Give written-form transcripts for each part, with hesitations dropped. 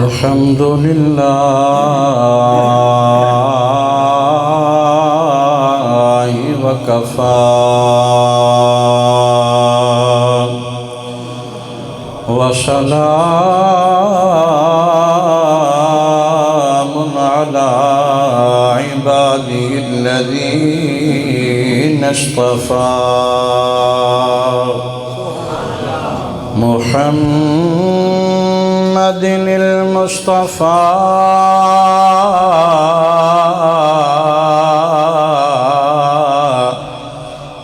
الحمد لله وكفى وسلام على عباده الذين اصطفى محمد المصطفى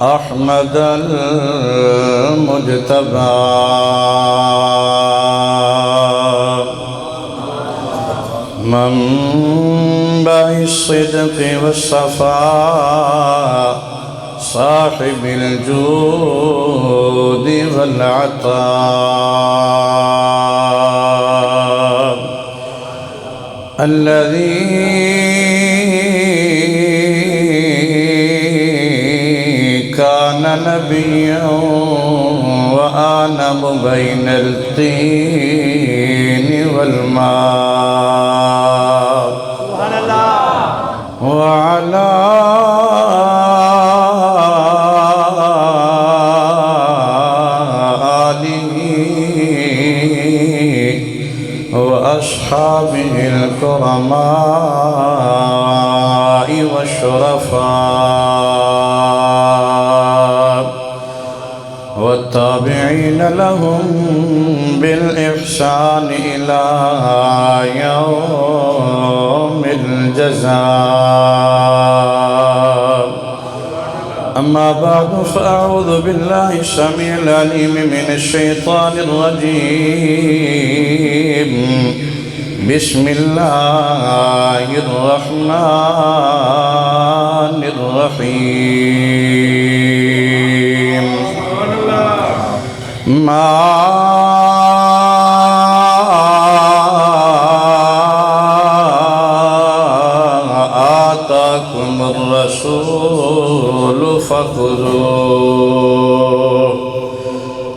أحمد المجتبى منبع الصدق والصفاء صاحب الجود والعطاء الذي كان نبيا وآنم بين الطين والماء سبحان الله وعلى وأصحابه الكرماء والشرفاء والتابعين لهم بالإحسان إلى يوم الجزاء أما بعد فأعوذ بالله السميع العليم من الشيطان الرجيم بسم الله الرحمن الرحيم ما آتاكم الرسول فخذوه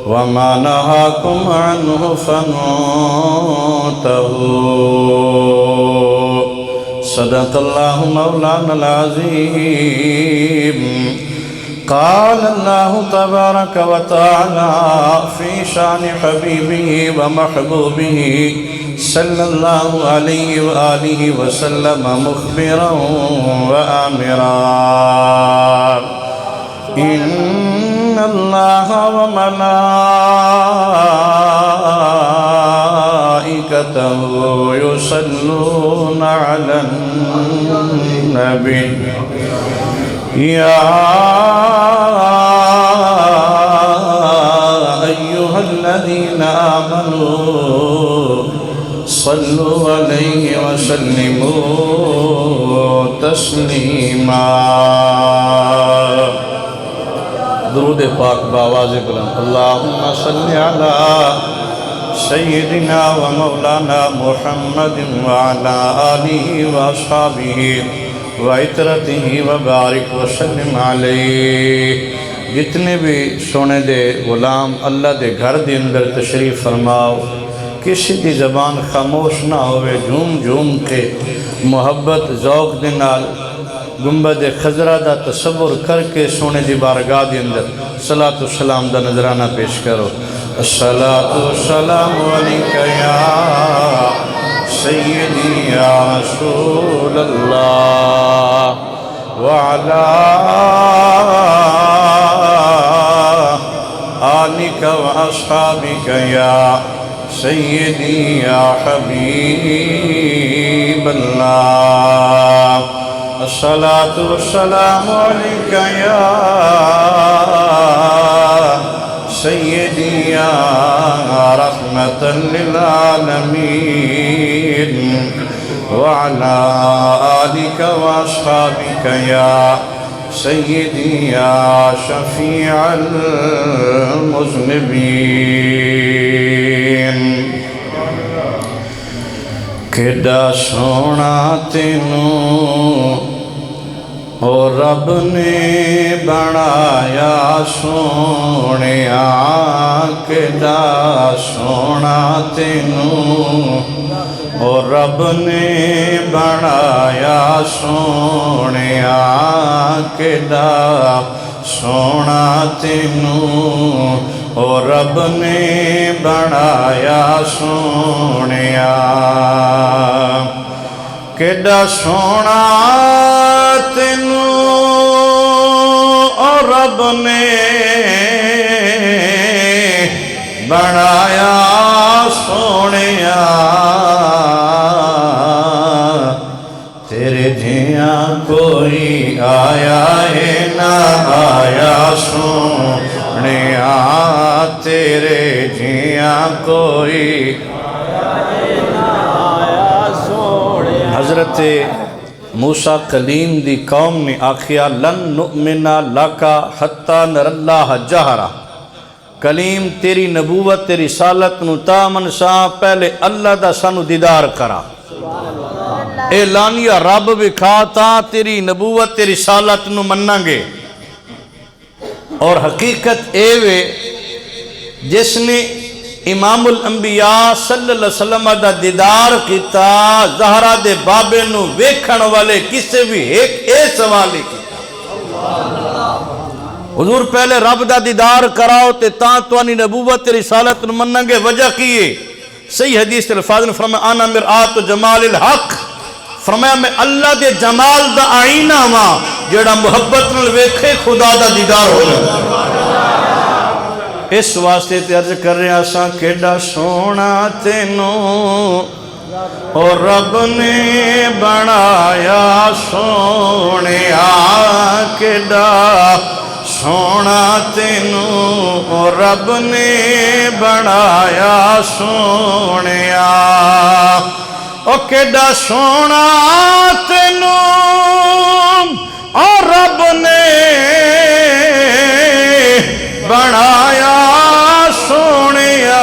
وما نهاكم عنه فانتهوا صدق الله مولانا العظيم قال الله تبارك وتعالى في شان حبيبه ومحبوبه صلى الله عليه وآله وسلم مخبرا وآمرا إن الله وملائكته يصلون على النبي يا أيها الذين آمنوا صلوا عليه وسلموا تسليما درود پاک بآواز بلند اللہم صلی علی سیدنا و مولانا محمد وعلا آلہ و اصحابہ و عطرتہ و بارک وسلم علیہ جتنے بھی سونے دے غلام اللہ دے گھر دے اندر تشریف فرماؤ کسی دی زبان خاموش نہ ہوئے جھوم جھوم کے محبت ذوق دے نال گنبد خضرہ دا تصور کر کے سونے دی بارگاہ دی اندر صلاة و سلام دا نظرانہ پیش کرو الصلاة و سلام علیکہ یا سیدی یا رسول اللہ وعلا آلک و اصحابک یا سیدی یا حبیب اللہ الصلاة والسلام عليك يا سيدي يا رحمة للعالمين وعلى آلك وأصحابك يا سيدي يا شفيع المذنبين کیڈا سونا تینوں او رب نے بنایا سونیا کیڈا سونا تینوں اور رب نے بنایا سونیا کیڈا سونا تینوں اور رب نے بنایا سونیا کیڈا سونا تینوں اور رب نے بنایا سونیا تیرے جیاں کوئی آیا ہے نہ آیا سونیا تیرے جیاں کوئی حضرت موسیٰ کلیم دی قوم نے آخیا لن نؤمنا لکا حتی نر اللہ جہرا کلیم تیری نبوت تیری رسالت نو تامن سا پہلے اللہ دا سانو دیدار کرا اعلانیہ رب بکھا تا تیری نبوت تیری رسالت نو مننا گے اور حقیقت ایوے جس نے امام الانبیاء صلی اللہ علیہ وسلم دا دیدار کیتا زہرہ دے بابے نو ویکھن والے کسے بھی ایک سوالی کی حضور پہلے رب دا دیدار کراؤ تے تاں توانی نبوت تے رسالت منن گے وجہ کیے صحیح حدیث الفاظ نے فرمایا انا مرآت جمال الحق فرمایا میں اللہ دے جمال دا آئینہ ماں جڑا محبت نال ویکھے خدا دا دیدار ہو جائے اس واسطے تے عرض کر رہے آساں کیڈا سونا تینوں اور رب نے بنایا سونیا کیڈا سونا تینوں اور رب نے بنایا سونیا او کیڈا سونا تینوں اور رب نے بنایا سونیا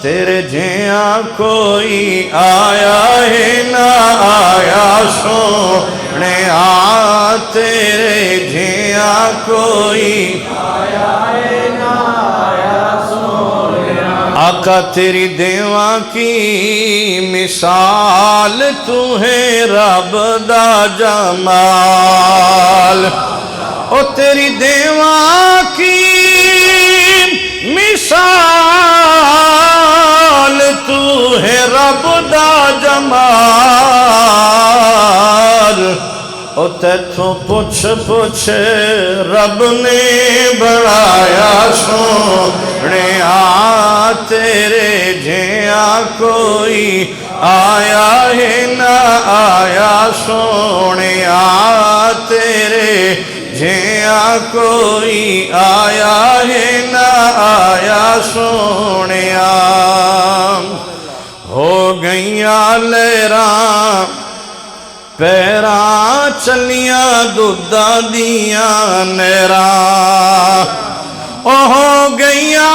تیرے جیاں کوئی آیا ہے نہ آیا سونیا تیرے جیاں کوئی آیا ہے نہ آیا سونیا آقا تیری دیواں کی مثال تو ہے رب دا جمال او تیری دیواں کی مثال تو ہے رب دا جمال او تیتھوں پوچھ پوچھ رب نے بڑھایا سونیا تیرے جیاں کوئی آیا ہے نہ آیا سونیا تیرے جیاں کوئی آیا ہے نہ آیا سونیا ہو گئیاں لہراں پیراں چلیاں دودھاں دیاں نہراں او ہو گئیاں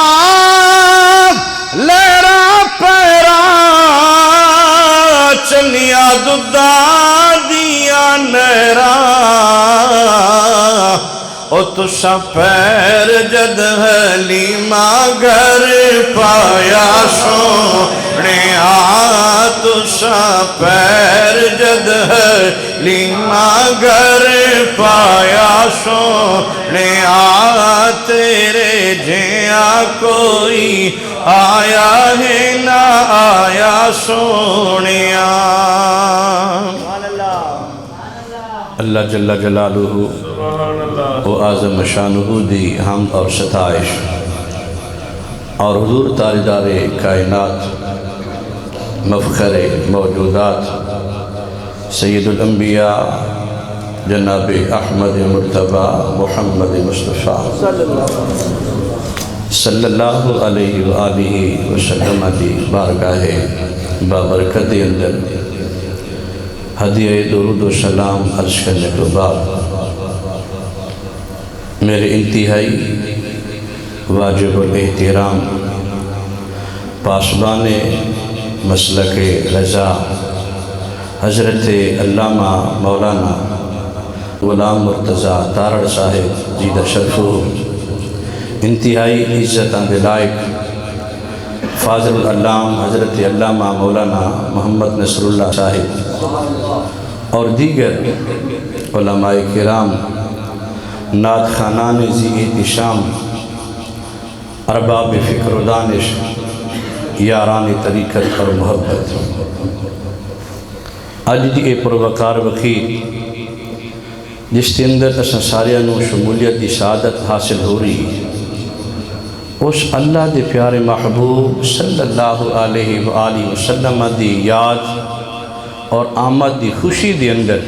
لہراں پیراں چلیاں دودھاں دیاں نہراں او تسا پیر جد حلیمہ گھر پایا سونیا تسا پیر جد حلیمہ گھر پایا سونیا تیرے جیاں کوئی آیا ہے نہ آیا سونیا اللہ جل جلالہ و اعظم شانہ دی حمد اور ستائش اور حضور تاجدار کائنات مفخر موجودات سید الانبیاء جناب احمد مرتبہ محمد مصطفیٰ صلی اللہ علیہ وآلہ وسلم دی بارگاہ بابرکت اندر ہدیہ درود و سلام عرض کرنے کے بعد میرے انتہائی واجب الاحترام پاسبان مسلک رضا حضرت علامہ مولانا غلام مرتضیٰ تارڑ صاحب جیدہ شرفو انتہائی عزت اند لائق فاضل العلام حضرت علامہ مولانا محمد نصر اللہ صاحب اور دیگر علماء کرام، نعت خوانان ذی احتشام، ارباب فکر و دانش، یاران طریقت اور محبت، اج دی پروقار وقیر جس کے اندر اساں ساریاں نوں شمولیت دی سعادت حاصل ہو رہی، اس اللہ دے پیارے محبوب صلی اللہ علیہ وآلہ وسلم دی یاد اور آمد دی خوشی دے اندر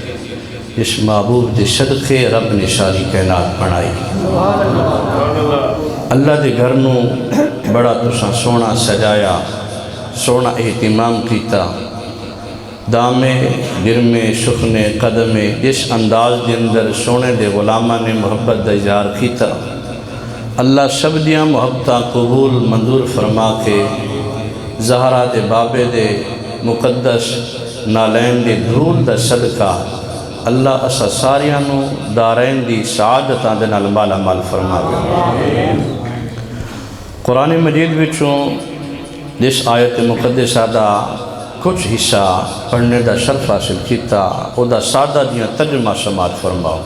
اس محبوب دے صدقے رب نے ساری کائنات بنائی۔ اللہ دے گھر نوں بڑا تساں سونا سجایا، سونا اہتمام کیتا، دامے گرمے سخنے قدمے جس انداز دے اندر سونے دے غلامہ نے محبت دا اظہار کیتا، اللہ سب دیاں محبتاں قبول منظور فرما کے زہرا دے بابے دے مقدس نالین دے دھول دا صدقہ اللہ اسا ساریاں نو دارین دی سعادتاں دے نال مالا مال فرما دے۔ قرآن مجید وچوں جس آیت مقدسہ دا کچھ حصہ پڑھنے دا شرف حاصل کیتا، او دا سادہ دیاں ترجمہ سماعت فرماؤ۔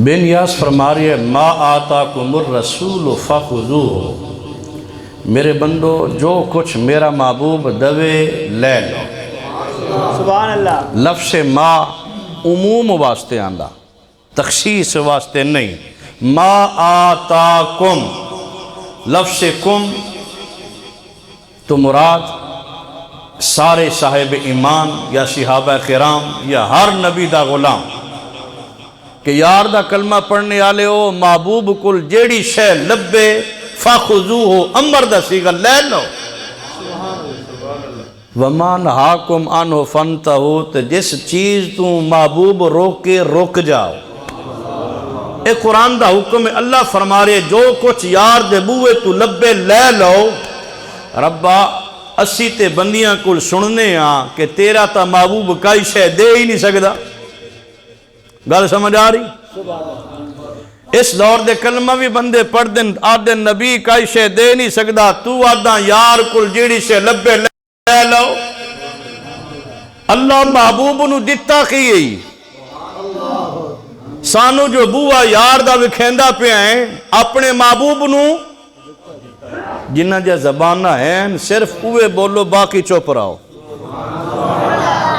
بے نیاز فرما رہی ہے، ما آتاکم الرسول فخذوہ، میرے بندو جو کچھ میرا محبوب دوے لے لو۔ سبحان اللہ۔ لفظ ما عموم واسطے آندہ، تخصیص واسطے نہیں۔ ما آتاکم، لفظ کم تو مراد سارے صاحب ایمان یا صحابہ کرام یا ہر نبی دا غلام کہ یار دا کلمہ پڑھنے آلے ہو، محبوب کل جیڑی شے لبے فخذوہ، امر دا سیگا لے لو۔ وَمَا نَهَاكُمْ عَنْهُ فَانْتَهُوا، تو جس چیز تو محبوب روکے رک جاؤ۔ اے قرآن دا حکم ہے، اللہ فرما رہے جو کچھ یار دے بوئے تو لبے لے لو۔ ربا اسی تے بندیاں کل سننے ہاں کہ تیرا تا محبوب کائی شے دے ہی نہیں سکدا، گل سمجھ آ رہی؟ اس دور دے کلمہ بھی بندے پڑھ دن آدھے نبی کائی شے دے نہیں سکدا، تو آدھا یار کل جیڑی شے لبے لے لو۔ اللہ محبوب نو دتا کی گئی، سانو جو بوا یار دا وکھیندہ پہ آئیں اپنے محبوب نو جنہ جا زبانہ ہیں صرف اوے بولو باقی چوپ رہو،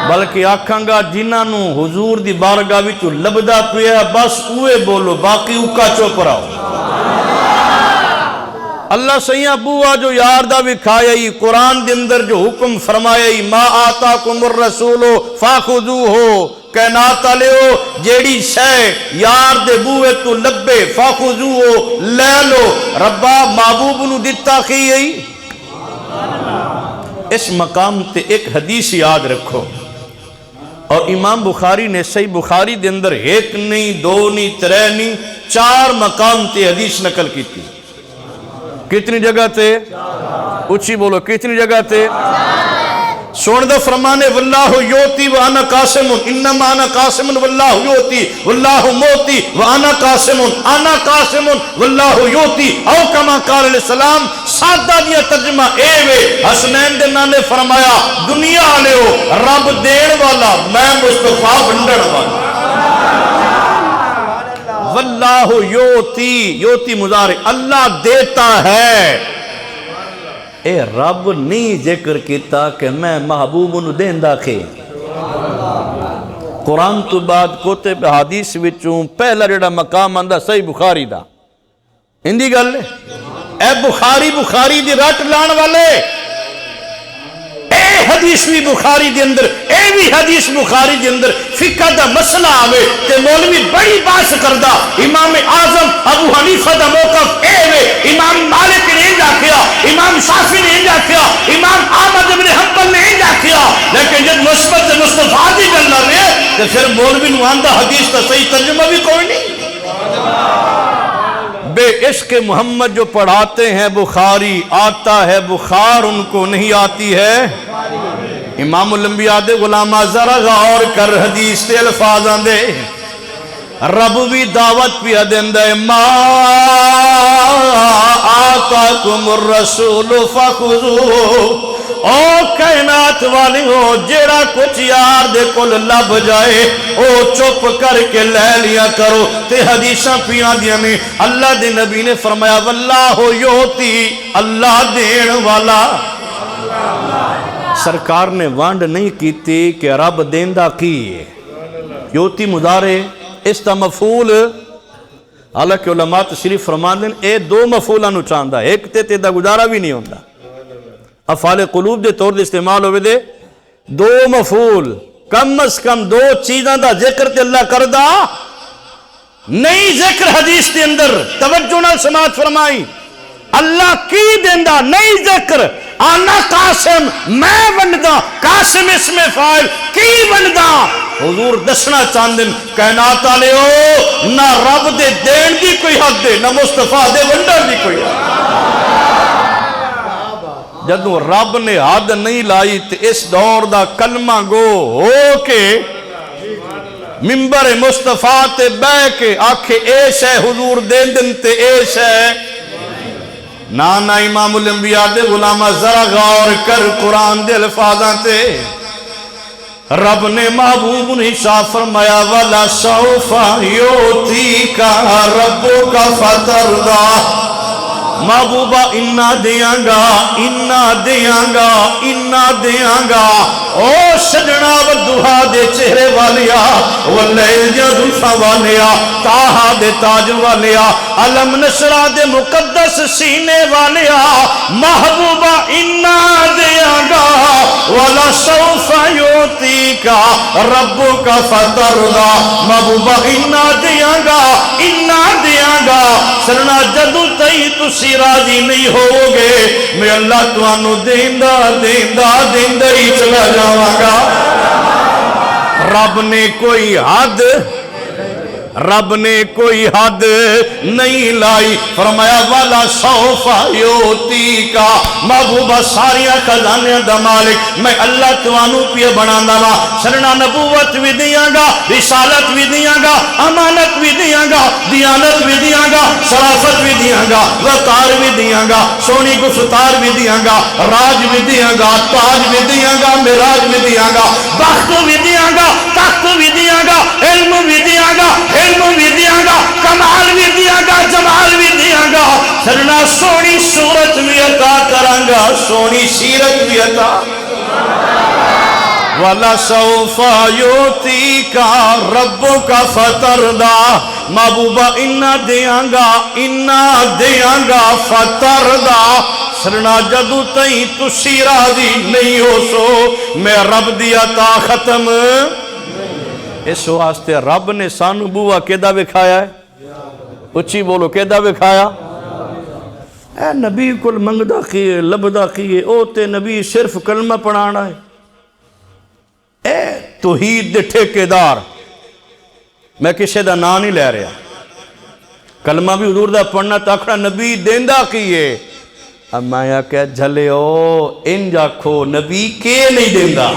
بلکہ آکھاں گا جنہ نو حضور دی بارگاہ وچوں لبدا پیا بس اوے بولو باقی اوکا چوپ رہو۔ اللہ سیاں بوا جو یار دا بھی کھایا ہی، قرآن دے اندر جو حکم فرمایا ہی، ما آتاکم الرسول فاخذوہ، کائنات آلے ہو جیڑی شے یار دے بوئے تو لبے فاخذوہ لے لو۔ ربا محبوب نو دتا کی ہی، اس مقام تے ایک حدیث یاد رکھو، اور امام بخاری نے صحیح بخاری دے اندر ایک نہیں دو نہیں ترے نہیں 4 مقام تے حدیث نقل کی تھی۔ کتنی جگہ تے؟ اچھی بولو، کتنی جگہ تے؟ سون دو فرمانے واللہ یوتی وانا قاسم، انما انا قاسم واللہ یوتی، واللہ موتی وانا قاسم، انا قاسم واللہ یوتی، او کما قال علیہ السلام۔ سادہ دیا ترجمہ اے وے، حسنین دے نانے فرمایا دنیا آلے ہو رب دین والا، میں مصطفیٰ بندڑ والا۔ واللہ یوتی، یوتی مضارع، اللہ دیتا ہے۔ اے رب نہیں ذکر کیتا کہ میں محبوب نو دیندا کے۔ قرآن تو بعد کتب حدیث وچوں پہلا جڑا مقام آندا صحیح بخاری دا، اندی گل اے بخاری دی رٹ لان والے، اے حدیث بھی بخاری دے اندر، اے بھی حدیث بخاری دے اندر فقہ دا مسئلہ آوے تے مولوی بڑی بحث کردا، امام اعظم ابو حنیفہ دا موقف اے وے، امام مالک نے انجا کیا، امام شافعی نے انجا کیا، امام احمد بن حنبل نے انجا کیا، لیکن جب نسبت مصطفیٰ دی گل آوے تے پھر مولوی نو آندا حدیث دا صحیح ترجمہ بھی کوئی نہیں۔ بے عشق محمد جو پڑھاتے ہیں بخاری، آتا ہے بخار ان کو نہیں آتی ہے۔ امام الانبیاء دے غلامہ ذرا غور کر حدیث تے الفاظ آندے، رب بھی دعوت پہ دیندہ ہے ما آتاکم الرسول فخذوہ او کائنات والی ہو جیڑا کچھ یار دے کل لب جائے او چپ کر کے لے لیا کرو تے حدیثاں پیاں دیا میں اللہ دے نبی نے فرمایا واللہ یوتی اللہ دین والا سرکار نے وانڈ نہیں کیتی کہ رب دیندہ کی یوتی مدارے اس تا مفعول حالانکہ علماء تشریف فرمان دیں اے دو مفعولہ نو چاندہ ایک تے دا گزارا بھی نہیں ہوندہ افعال قلوب دے طور دے استعمال ہوئے دے دو مفعول کم از کم دو چیزاں دا ذکر تے اللہ کردہ نئی ذکر حدیث دے اندر توجہ نہ سماعت فرمائی اللہ کی دیندہ نئی ذکر آنا قاسم میں بندہ قاسم اس میں فائل کی بندہ حضور دسنا چاندن کائنات آلے ہو نہ رب دے دین دی کوئی حد دے نہ مصطفیٰ دے ونڈر دی کوئی حد جدوں رب نے حد نہیں لائی تے اس دور دا کلمہ گو ہو کے منبر مصطفیٰ تے بے کے آکھے ایش ہے حضور دین دن تے ایش ہے نانا امام الانبیاء دے غلامہ ذرا غور کر قرآن دے الفاظاں تے رب نے محبوب نے شاہ فرمایا وَلَا سَوْفَ يُؤْتِيكَ رَبُّكَ فَتَرْضَىٰ محبوبہ انا دیاں گا انا دیاں گا انا دیاں گا او سجنا والدہا دے چہرے والیا واللیل جدوفہ والیا تاہا دے تاج والیا علم نشرہ دے مقدس سینے والیا محبوبہ انا دیاں گا وَلَا سَوْفَ يُؤْتِيكَ رَبُّكَ فَتَرْضَىٰ محبوبہ انا دیاں گا سرنا جدو تئی تسی راضی نہیں ہوگے میں اللہ توانو دیندہ ہی چلا جاواں گا رب نے کوئی حد نہیں لائی فرمایا والا سوفا یوتی کا محبوبہ ساریاں خزانے دا مالک میں اللہ توانو پہ بنانا وا سرنا نبوت بھی دیاں گا رسالت بھی دیاں گا امانت بھی دیاں گا دیانت بھی دیاں گا شرافت بھی دیاں گا وقار بھی دیاں گا سونی گفتار بھی دیاں گا راج بھی دیاں گا تاج بھی دیاں گا معراج بھی دیاں گا بخت بھی دیاں گا تخت بھی دیاں گا علم بھی دیاں گا علم بھی دیاں گا کمال بھی دیاں گا جمال بھی دیاں گا سرنا سونی صورت بھی عطا کرانگا سونی سیرت بھی عطا وَلَا سَوْفَ يُؤْتِيكَ رَبُّكَ فَتَرْضَىٰ محبوبہ انا دیاں گا فترضا سرنا جدو تئیں تسی راضی نہیں ہو سو میں رب دی عطا ختم اس واسطے رب نے سانو بوا کیدا بکھایا ہے اچھی بولو کیدا بکھایا اے نبی کل منگدہ کیے لبدہ کیے او تے نبی صرف کلمہ پڑھانا ہے اے توحید دے ٹھیکیدار میں کسی دا نا نہیں لے رہا کلمہ بھی حضور دا پڑھنا تاکڑا نبی دیندہ کیے اب میں یا کہ جھلے ہو ان جاکھو نبی کے نہیں دیندہ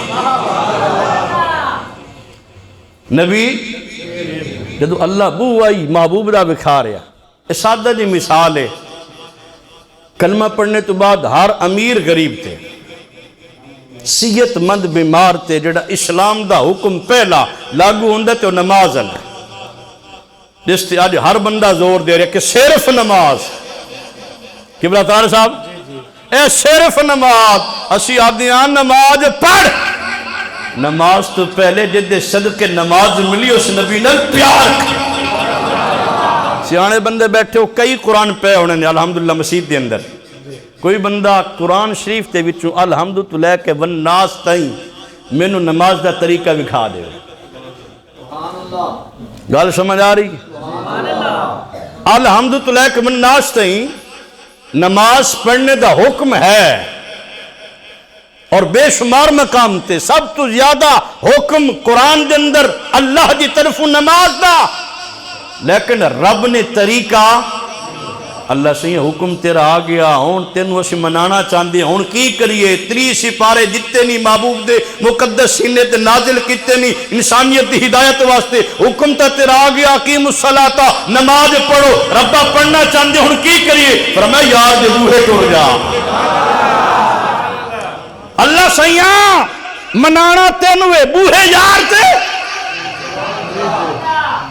نبی جدو اللہ بو آئی محبوب دا بکھا رہا اس سادہ جی مثال ہے کلمہ پڑھنے تو بعد ہر امیر غریب تھے صحت مند بیمار تے جڑا اسلام دا حکم پہلا لاگو ہوندہ تے نماز اللہ جس تے آج ہر بندہ زور دے رہا کہ صرف نماز قبلہ تارے صاحب اے صرف نماز اسی آدھیان نماز پڑھ نماز تو پہلے جدے صدقے نماز ملی اس نبی نے پیار سیانے بندے بیٹھے ہو کئی قرآن پہ ہونے نے الحمدللہ مسجد دے اندر کوئی بندہ قرآن شریف تے وچوں الحمدللہ لے کے والناس تائیں میں نو نماز دا طریقہ بکھا دے گال سمجھ آ رہی الحمدللہ لے کے والناس تائیں نماز پڑھنے دا حکم ہے اور بے شمار مقام تے سب تو زیادہ حکم قرآن دے اندر اللہ دی طرف نماز دا لیکن رب نے طریقہ اللہ سی حکم تیرا آ گیا ہون تینوں اسی منانا چاہندے ہون کی کریے 30 سپارے دتے نہیں محبوب دے مقدس سینے تے نازل کیتے نہیں انسانیت دی ہدایت واسطے حکم تا تیرا آ گیا اقیموا الصلاۃ نماز پڑھو ربا پڑھنا چاہندے ہون کی کریے فرمایا یار دے بوہے ٹر جا اللہ سیاں منانا تینوں بوہے یار تے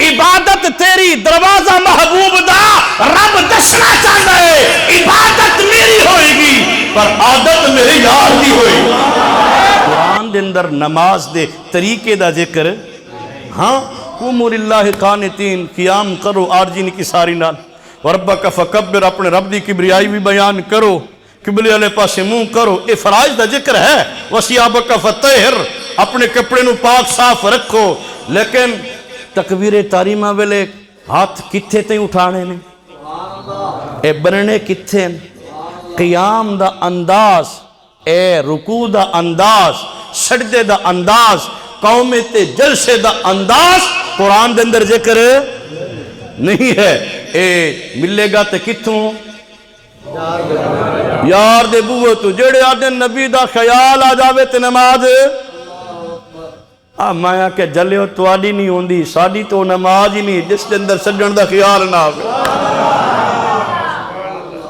عبادت تیری دروازہ محبوب دا رب دسنا چاہتا ہے عبادت میری ہوئے گی پر عادت میرے یار دی ہوئے گی قرآن دے اندر نماز دے طریقے دا ذکر ہاں قوموا للہ قانتین قیام کرو آرجین کی ساری نال وربک فکبر اپنے رب دی کبریائی بھی بیان کرو قبلے والے پاسے منہ کرو اے فرائض دا ذکر ہے وثیابک فطہر اپنے کپڑے نو پاک صاف رکھو لیکن تکبیر تحریمہ ویلے ہاتھ کتھے تے اٹھانے نے اے بننے کتھے قیام دا انداز اے رکوع دا انداز سجدے دا انداز قوم تے جلسے دا انداز قرآن دے اندر ذکر نہیں ہے اے ملے گا تے کتھوں یار دے بوئے تو جڑے آدھے نبی دا خیال آ جاوے تے نماز مایا کہ جلیو توڑی نہیں ہوندی ساڑی تو نماز ہی نہیں جس کے اندر سجن دا خیال نہ ہوگا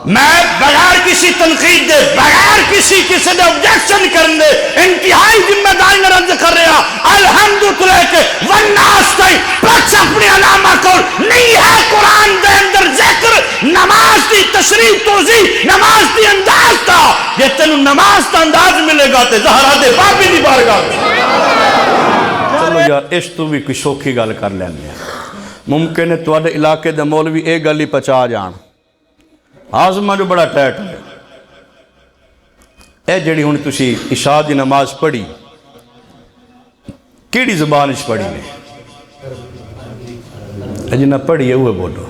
میں بغیر کسی تنقید دے بغیر کسی دے اوبجیکشن کرنے انتہائی ذمہ داری نرد کر رہا الحمدللہ کہ والناس تائی پچ اپنی علامہ کو نہیں ہے قرآن دے اندر ذکر نماز دی تشریح توضیح نماز دی انداز تا یہ تینوں نماز تا انداز ملے گا تے زہرہ دے باپی دی بارگاہ چلو یار اس تو بھی کوئی شوکھی گل کر لینے ہیں ممکن ہے تواڈے علاقے دے مولوی ایک گلی پچا جان آزمہ جو بڑا ٹیٹ ہے اے جڑی ہونی تسی عشاء دی نماز پڑھی کیڑی زبان اچ پڑھی نے اے جنہ پڑھی ہے وہ بولو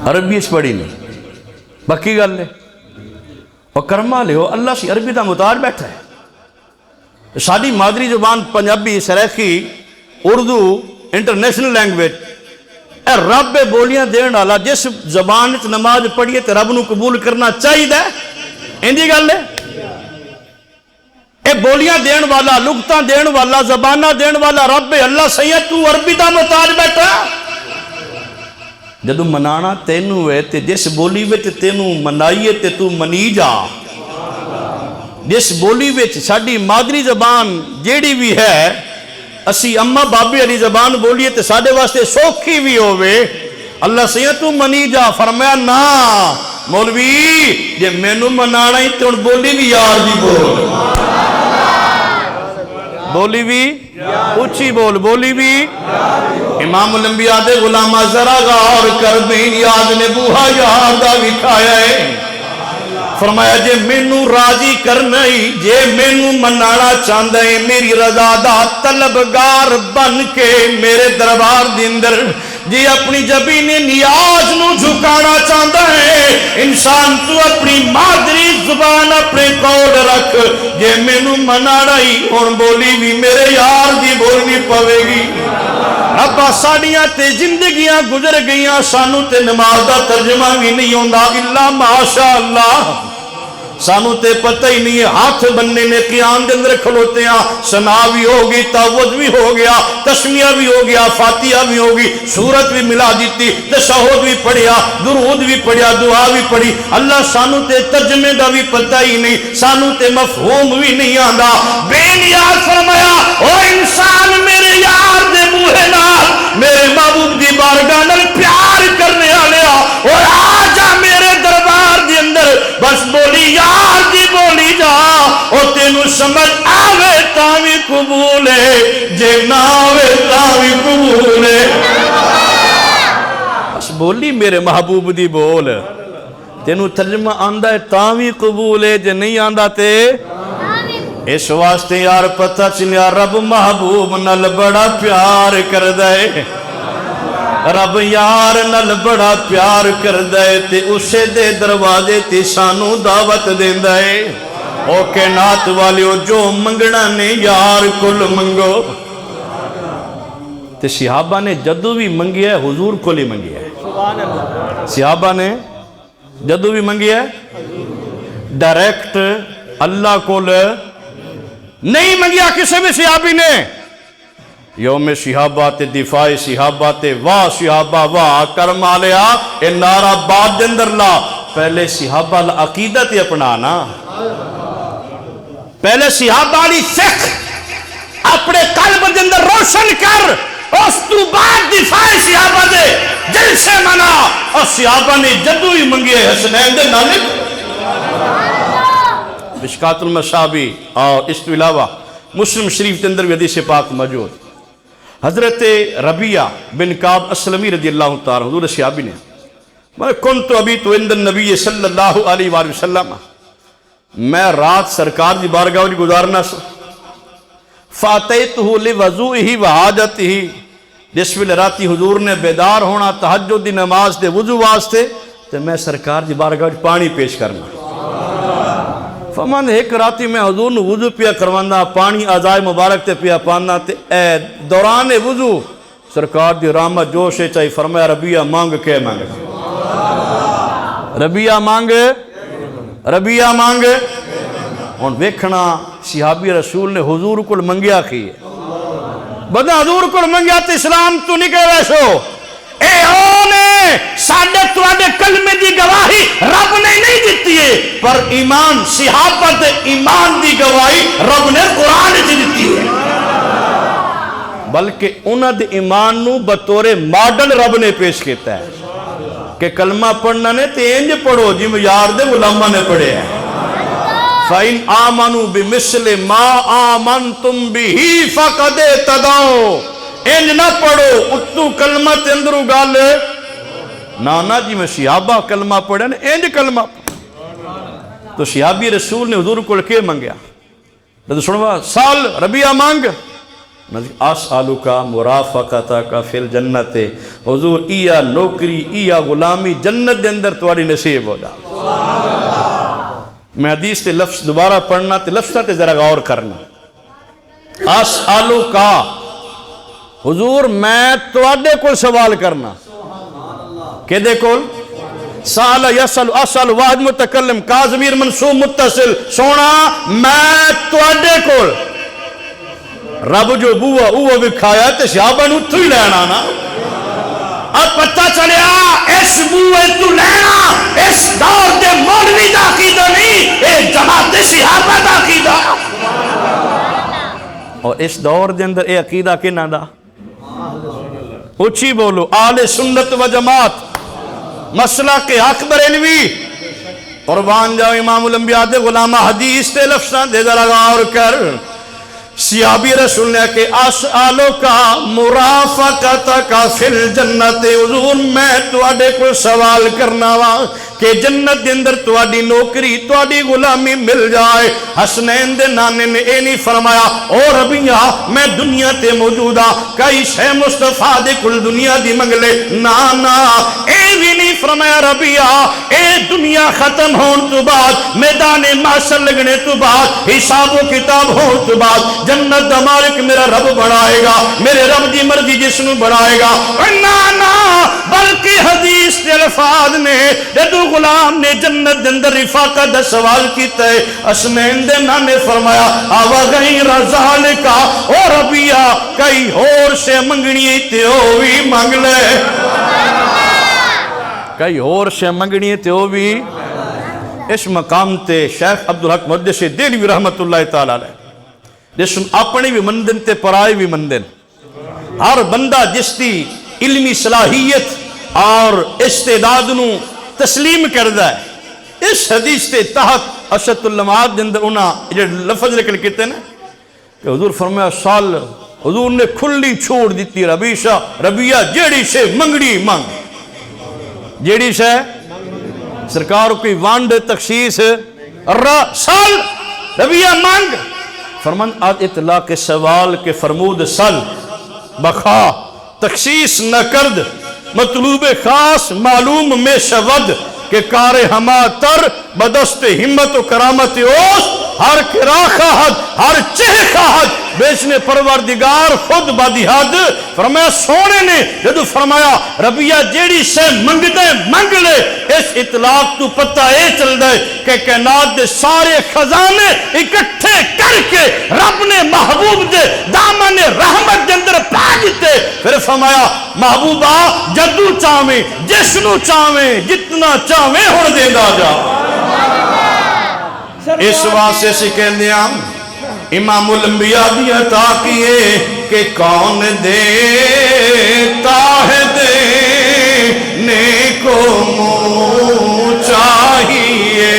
عربی اچ پڑھی نہیں باقی گل ہے اور کرما لے ہو اللہ سی عربی دا متعار بیٹھا ہے ساری مادری زبان پنجابی سریخی اردو انٹرنیشنل لینگویج اے رب بولیاں دین والا جس زبان وچ نماز پڑھیے تے رب نو قبول کرنا چاہیے اندی گل ہے اے بولیاں دین والا لغتاں دین والا زباناں دین والا رب اللہ سید تو عربی دا محتاج بیٹھا جدوں منانا تینوں ہے تے جس بولی وچ تینوں منائیے تے تو منی جا جس بولی وچ ساڈی مادری زبان جیڑی بھی ہے اسی اما بابی علی زبان بولیے تے ساڈے واسطے سوکھی بھی ہوئے اللہ سید تو منی جا فرمایا نا مولوی جے مینوں منانا ہی تے بولی بھی یار دی بول بولی بھی اچھی بول بولی بھی امام الانبیاء دے غلامہ ذرا غور کر بین یاد نے بوہا یار دا وکھایا ہے فرمایا جے مینوں راضی کرنا ہی جے مینوں منانا چاہتا ہے میری رضا دا طلبگار بن کے میرے دربار دے اندر جے اپنی جبین نیاز نو جھکانا چاہتا ہے انسان تو اپنی مادری زبان اپنے قول رکھ جے مینوں منانا ہی ہن بولی بھی میرے یار دی بولنی پوے گی ابا ساڑیاں تے زندگیاں گزر گئیاں سانو تے نماز دا ترجمہ بھی نہیں ہوندا الا ماشاءاللہ سانو تے پتہ ہی نہیں ہے ہاتھ بننے نے قیام دے اندر کھلوتے ہیں ثنا بھی ہوگی تعوذ بھی ہو گیا تسمیہ بھی ہو گیا فاتحہ بھی ہوگی سورت بھی ملا دیتی تشہد بھی پڑھیا درود بھی پڑھیا دعا بھی پڑھی اللہ سانو تے ترجمے دا بھی پتہ ہی نہیں سانو تے مفہوم بھی نہیں آندا بے نیاز فرمایا او انسان میرے یار دے منہ نال میرے محبوب دی بارگاہ نال پیار کرنے والے اور آ جا میرے دربار دے اندر بس بولی یار دی بولی جا او تینو سمجھ آوے تاوی قبول ہے جے نہ آوے تاوی قبول ہے بس بولی میرے محبوب دی بول تینو ترجمہ آندہ ہے تاوی قبول ہے جے نہیں آندہ تے اس واسطے یار پتہ چلیا رب محبوب نل بڑا پیار کر دے رب یار نل بڑا پیار کر دے تے اسے دے دروازے تے سانو دعوت دین دے او کائنات والیو جو منگنا نے یار کل منگو تے صحابہ نے جدو بھی منگیا ہے حضور کو لی منگیا ہے سبحان اللہ صحابہ نے جدو بھی منگی ہے ڈائریکٹ اللہ کو نہیں منگیا کسی بھی صحابی نے یوم صحابات دفاع صحابات واہ صحابہ واہ کرم آلیا اے نعرہ بعد اندر لا پہلے صحابہ عقیدت اپنانا پہلے صحابہ لی فقہ اپنے قلب اندر روشن کر اس تو بعد دفاع صحابہ دے دل سے منا اور صحابہ نے جدو ہی منگی ہے حسنین دے نالک مشکات المصابی اور اس تو علاوہ مسلم شریف کے اندر بھی حدیث پاک موجود حضرت ربیہ بن کعب اسلمی رضی اللہ تعالیٰ حضور صحابی نے میں کنت ابھی تو عند النبی صلی اللہ علیہ وآلہ وسلم میں رات سرکار دی بارگاہ دی گزارنا سا فاتیتہو لوضوئہی وحاجتہی جس ویلے راتی حضور نے بیدار ہونا تہجد دی نماز دے وضو واسطے تو میں سرکار دی بارگاہ دی پانی پیش کرنا فرمان ایک راتی میں حضور نے وضو پیا کروانا پانی اعضائے مبارک تے پیا پانا تے اے دوران وضو سرکار دی رحمت جوش ہے چاہی فرمایا ربیہ مانگ کے مانگ ربیہ مانگ ربیہ مانگ اور ویکھنا صحابی رسول نے حضور کو منگیا کی بدا حضور کو منگیا تو اسلام تو نکے ویسو اے اونے ساڑھے توڑے کلمے دی گواہی رب نے نہیں دیتی ہے پر ایمان صحابت ایمان دی گواہی رب نے قرآن دی دیتی ہے بلکہ انہاں دے ایمان نو بطور ماڈل رب نے پیش کیتا ہے کہ کلمہ پڑھنا نے تینج پڑھو جی یار دے علماء نے پڑھے ہیں فَإِنْ آمَنُوا بِمِثْلِ مَا آمَنْتُمْ بِهِ فَقَدْ اهْتَدَوْا انج نہ پڑھو اتو کلمہ تے اندرو گالے نانا جی میں صحابہ کلمہ پڑھے نا انج کلمہ تو صحابی رسول نے حضور کو لکھے منگیا تو سنوا سال ربیہ مانگ آسالو کا مرافقتا کا فی الجنت حضور ایا نوکری ایا غلامی جنت دے اندر تواری نصیب ہو جا میں حدیث تے لفظ دوبارہ پڑھنا تے لفظ تے ذرا غور کرنا آسالو کا حضور میں توڑے کو سوال کرنا کہ دے کول سال یسل اصل واحد متکلم کاظمیر منصوب متصل سونا میں توڑے کول رب جو بوہ اوہ بکھایا تے صحابہ نو تو ہی لینا نا اب پتہ چلیا اس بوہ تو لینا اس دور دے مولوی دا عقیدہ نہیں اے جماعت صحابہ دا عقیدہ اور اس دور دے اندر اے عقیدہ کنا دا اچھی بولو آل سنت و جماعت مسئلہ کے حق برینوی قربان جاؤ امام الانبیاء دے غلامہ حدیث تے لفظاں دے ذرا غور کر صحابی رسول نے کہ اسالو کا مرافقت کا فی الجنت حضور میں تواڈے کو سوال کرنا وا کہ جنت دے اندر تواڈی نوکری تواڈی غلامی مل جائے حسنین دے نانے نے اے نہیں فرمایا او ربیہ میں دنیا تے موجودہ کئی شے مصطفیٰ دے کل دنیا دی منگلے نانا اے بھی نہیں فرمایا ربیہ اے دنیا ختم ہون تو بعد میدان معاشر لگنے تو بعد حساب و کتاب ہون تو بعد جنت دا مالک میرا رب بڑھائے گا میرے رب دی مرضی جس نو بڑھائے گا نانا بلکہ حدیث کے الفاظ نے جدو غلام نے جنت دے اندر رفاقت دا سوال کیتا ہے اسمین دے نانے فرمایا آوا غیر ذالکا او ربیہ کئی اور سے منگنی تے ہوئی مانگ لے کئی اور سے منگنی تے ہوئی اس مقام تے شیخ عبدالحق محدث دہلوی رحمت اللہ تعالیٰ علیہ جس اپنی بھی مندن تے پرائی بھی مندن ہر بندہ جس دی علمی صلاحیت اور استعداد نو تسلیم کردہ ہے اس حدیث تے تحت اشد اللمات دن در انہاں یہ لفظ لکل کہتے ہیں کہ حضور فرمایا سال حضور نے کھلی چھوڑ دیتی ربیہ جیڑی سے منگڑی مانگ جیڑی سے سرکار کوئی وانڈ تخصیص سال ربیہ مانگ فرمان آد اطلاق سوال کے فرمود سل بخا تخصیص نہ کرد مطلوب خاص معلوم میں شود کہ کار ہما تر بدست ہمت و کرامت اوست ہر کرا خواہد ہر چہ خواہد بیچنے پروردگار خود بادی حد فرمایا سونے نے جدو فرمایا ربیہ جیڑی سے منگ دے منگ لے اس اطلاق تو پتہ اے چل دے کہ کائنات دے سارے خزانے اکٹھے کر کے رب نے محبوب دے دامن رحمت دے اندر پا دیتے پھر فرمایا محبوبہ جدو چاہویں جسنو چاہویں جتنا چاہویں ہون دے دا جا اس واسطے سے کہنے دیا امام الانبیاء دی عطا کیے کہ کون دیتا ہے دینے کو منہ چاہیے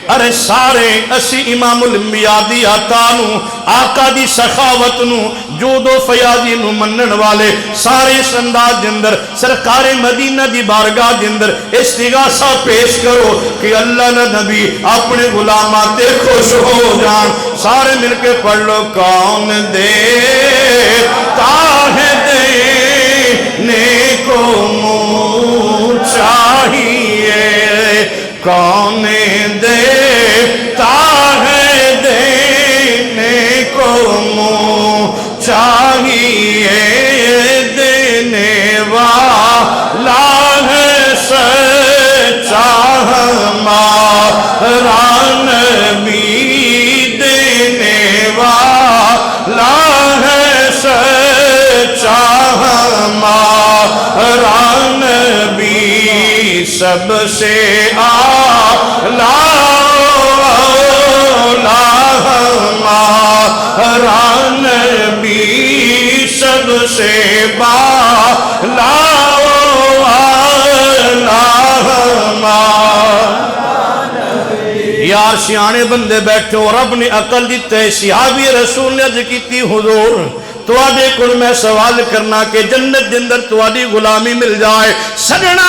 ارے سارے اسی امام الانبیاء دی عطا نو آقا دی سخاوت نو جود و فیاضی نو منن والے سارے سنداز جندر سرکار مدینہ دی بارگاہ جندر استغاثہ پیش کرو کہ اللہ نے نبی اپنے غلامات خوش ہو جان سارے مل کے پڑھ لو کون دیتا ہے دینے کو منہ چاہیے کون دیتا ہے دینے کو منہ چاہیے دینے والا ہے سچا ہمارا نبی دینے والا ہے سچا ہمارا نبی سب سے اعلیٰ ہمارا نبی سب سے بالا یار سیانے بندے بیٹھے ہو رب نے عقل دیتے ہیں صحابی رسول نے عرض کیتی حضور تو آدھے کل میں سوال کرنا کہ جنت دندر تو آدھی غلامی مل جائے سجنا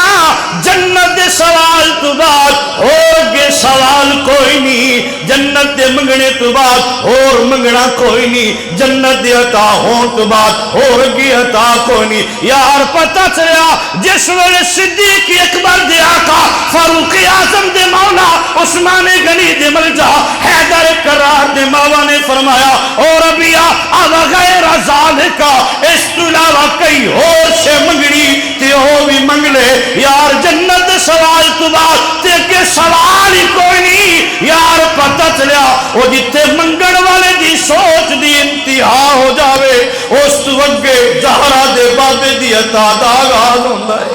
جنت دے سوال تو بات اور گے سوال کوئی نہیں جنت دے منگنے تو بات اور منگنا کوئی نہیں جنت دے عطا ہون تو بات اور گے عطا کوئی نہیں یار پتہ چلیا جس ویلے صدیق اکبر دے آقا فاروق اعظم دے مولا عثمان غنی دے ملجا حیدر کرار دے مولا نے فرمایا اور ابیا آغا غیر ذالکا اس تو علاوہ کئی اور سے منگنی تے ہو بھی منگ لے یار جنت سوال تو بات تے کہ سوال ہی کوئی نہیں یار پتہ چلیا وہ جتے منگن والے دی سوچ دی انتہا ہو جاوے اس تو اگے زہرا دے بابے دی عطا دا آغاز ہوندہ ہے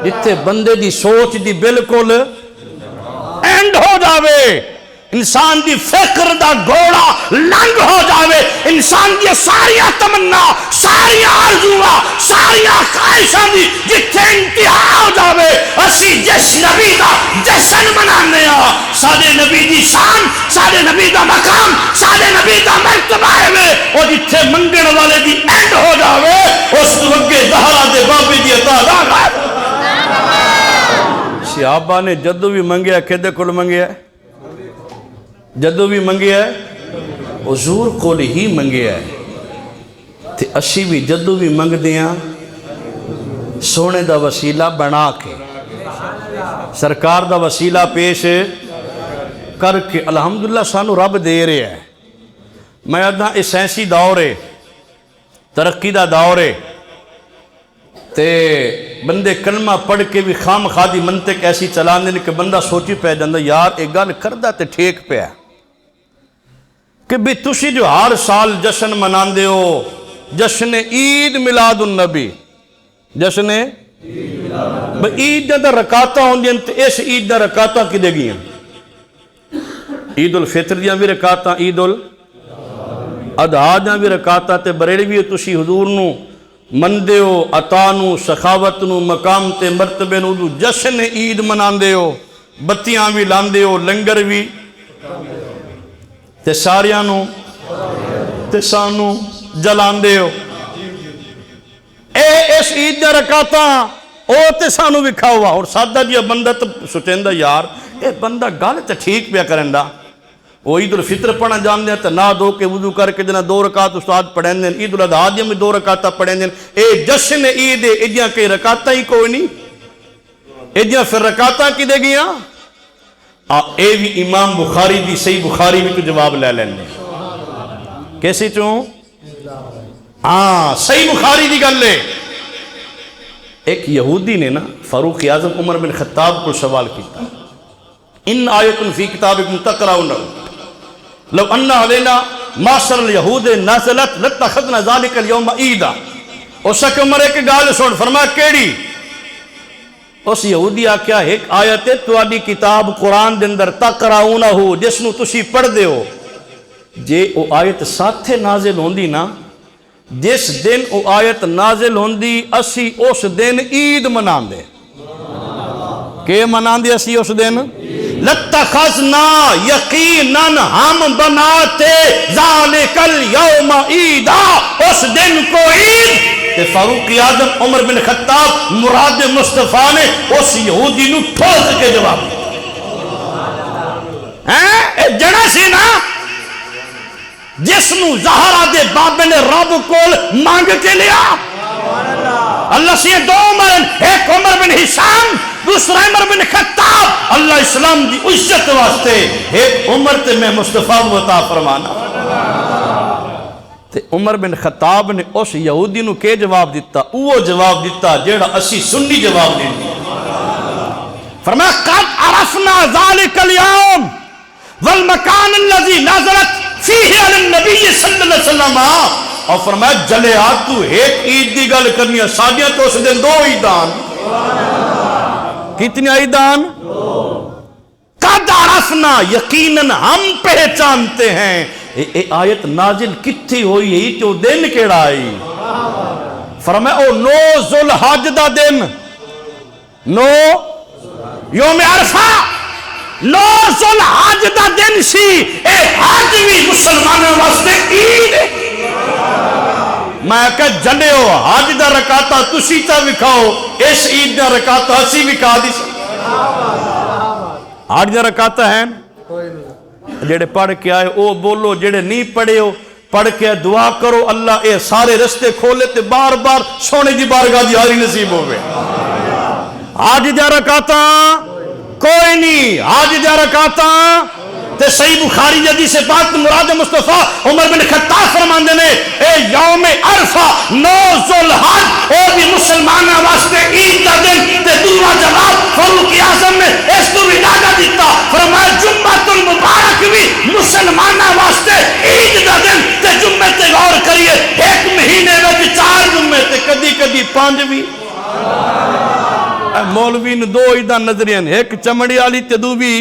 جتے بندے دی سوچ دی بالکل اینڈ ہو جاوے انسان دی فکر دا گھوڑا لنگ ہو جاوے انسان دی ساری تمنا ساری آرزوہ ساری خواہشاں دی جتھے انتہا ہو جاوے اسی جس نبی دا جشن منانے ہاں سارے نبی دی شان سارے نبی دا مقام سارے نبی دا مرتبہ ہے اور جتھے منگن والے دی اینڈ ہو جاوے اس وقت زہرا دے بابی دی عطا دا غائب صحابہ نے جدو بھی منگیا کہدے کل منگیا ہے جدو بھی منگیا ہے حضور کول ہی منگیا ہے تے اسی بھی جدو بھی منگ دیاں سونے دا وسیلہ بنا کے سرکار دا وسیلہ پیش کر کے الحمدللہ سانو رب دے رہے ہیں میں ادھا اس سائنسی دور ہے ترقی دا دور ہے تے بندے کلمہ پڑھ کے بھی خام خادی منطق ایسی چلان دیں کہ بندہ سوچی پہ جاندہ یار ایک گل کردہ تے ٹھیک پہ ہے کہ بھی تسی جو ہر سال جشن منان دے ہو جشن عید میلاد النبی جشن عید جدہ رکاتہ ہوں دیں تو اس عید دا رکاتہ کی دے گیاں عید الفطر دیاں بھی رکاتہ عید الاضحیٰ دیاں بھی رکاتہ تے بریڑی بھی تسی حضور نو مندے ہو عطا نو سخاوت نو مقام تے مرتبے نو جشن عید منان دے ہو بتیاں بھی لان دے ہو لنگر بھی تے ساریاں نو تے سانو جلان دے ہو اے اس عید دے رکاتاں او تے سانو بھی کھاؤا اور سادہ دیا بندہ تو سوچیندہ یار اے بندہ گال تے ٹھیک پیا کرندہ وہ عید الفطر پڑھنا جان دیں تو نہ دو کے وضو کر کے جنا 2 رکعت استاد پڑھیں دیں عید الاضحیٰ میں 2 رکعتہ پڑھیں دیں اے جشن عید ہے ایدیاں کئی رکعتہ ہی کوئی نہیں ایدیاں پھر رکعتہ کی دے گیاں اے بھی امام بخاری دی صحیح بخاری بھی تو جواب لے لینے کیسے چوں صحیح بخاری دی گل ہے ایک یہودی نے نا فاروق اعظم عمر بن خطاب کو سوال کیا ان آیت فی کتابکم تقرؤونہ لو ان علینا معاشر الیہود نازلت لاتخذنا ذلک اليوم عیدا اس عمر ایک گال سن فرمایا کیڑی اس یہودی آکھیا ایک آیت ہے تواڈی کتاب قرآن دے اندر تقرؤونہ جس نو تسی پڑھ دے ہو جے او آیت ساتھے نازل ہوندی نا جس دن او آیت نازل ہوندی اسی اس دن عید مناندے کہ مناندے اسی اس دن لَتَّخَذْنَا یقیناً ہم بناتے ذَلِكَ الْيَوْمَ عِیدًا اس دن کو عید تے فاروق اعظم عمر بن خطاب مراد مصطفیٰ نے اس یہودی نو ٹھوک کے جواب اے جڑا سی نا جس نو زہرا دے بابے نے رب کول مانگ کے لیا اللہ سے دو عمر ایک عمر بن حشام دوسرا عمر بن خطاب اللہ اسلام دی عزت واسطے ایک عمر تے میں مصطفیٰ عطا فرمانا تے عمر بن خطاب نے اس یہودی نو کے جواب دیتا وہ جواب دیتا جیڑا اسی سنی جواب دیتا فرمایا قد عرفنا ذالک اليوم والمکان الذي نازلت فیہ علی النبی صلی اللہ علیہ وسلم اور فرمایا جلے آت تو ایک عید دی گل کرنی ہے ساڑیاں تو اس دن دو عیدان کتنی عیدان قد عرفنا یقیناً ہم پہچانتے ہیں اے آیت نازل کتھی ہوئی ہے تو دن کیڑا آئی فرمایا او 9 ذوالحج دا دن 9 یوم عرفہ 9 ذوالحج دا دن سی اے حج بھی مسلمانوں واسطے عید میں کہ جلے ہو حج دا رکاتا تسی تا وکھاؤ اس عید دا رکاتا اسی وکھا دی حج دا رکاتا ہے جڑے پڑھ کے آئے او بولو جڑے نہیں پڑھے ہو پڑھ کے دعا کرو اللہ اے سارے رستے کھولے تے بار بار سونے دی بارگاہ دی حاضری نصیب ہوئے حج دا رکاتا کوئی نہیں حج دا رکاتا تے صحیح بخاری جدی سے بات مراد مصطفیٰ عمر بن خطاب فرماندے نے اے یوم عرفہ 9 ذوالحج او بھی مسلمانہ واسطے عید دا دن تے دوسرا جواب فاروق اعظم نے اس کو وداع دیتا فرمایا جمعۃ المبارک بھی مسلمانہ واسطے عید دا دن تے جمعے تے غور کریے ایک مہینے وچ 4 جمعے تے کدی کدی 5 بھی مولوی نے 2 عیداں نظریاں ایک چمڑی والی تے دووی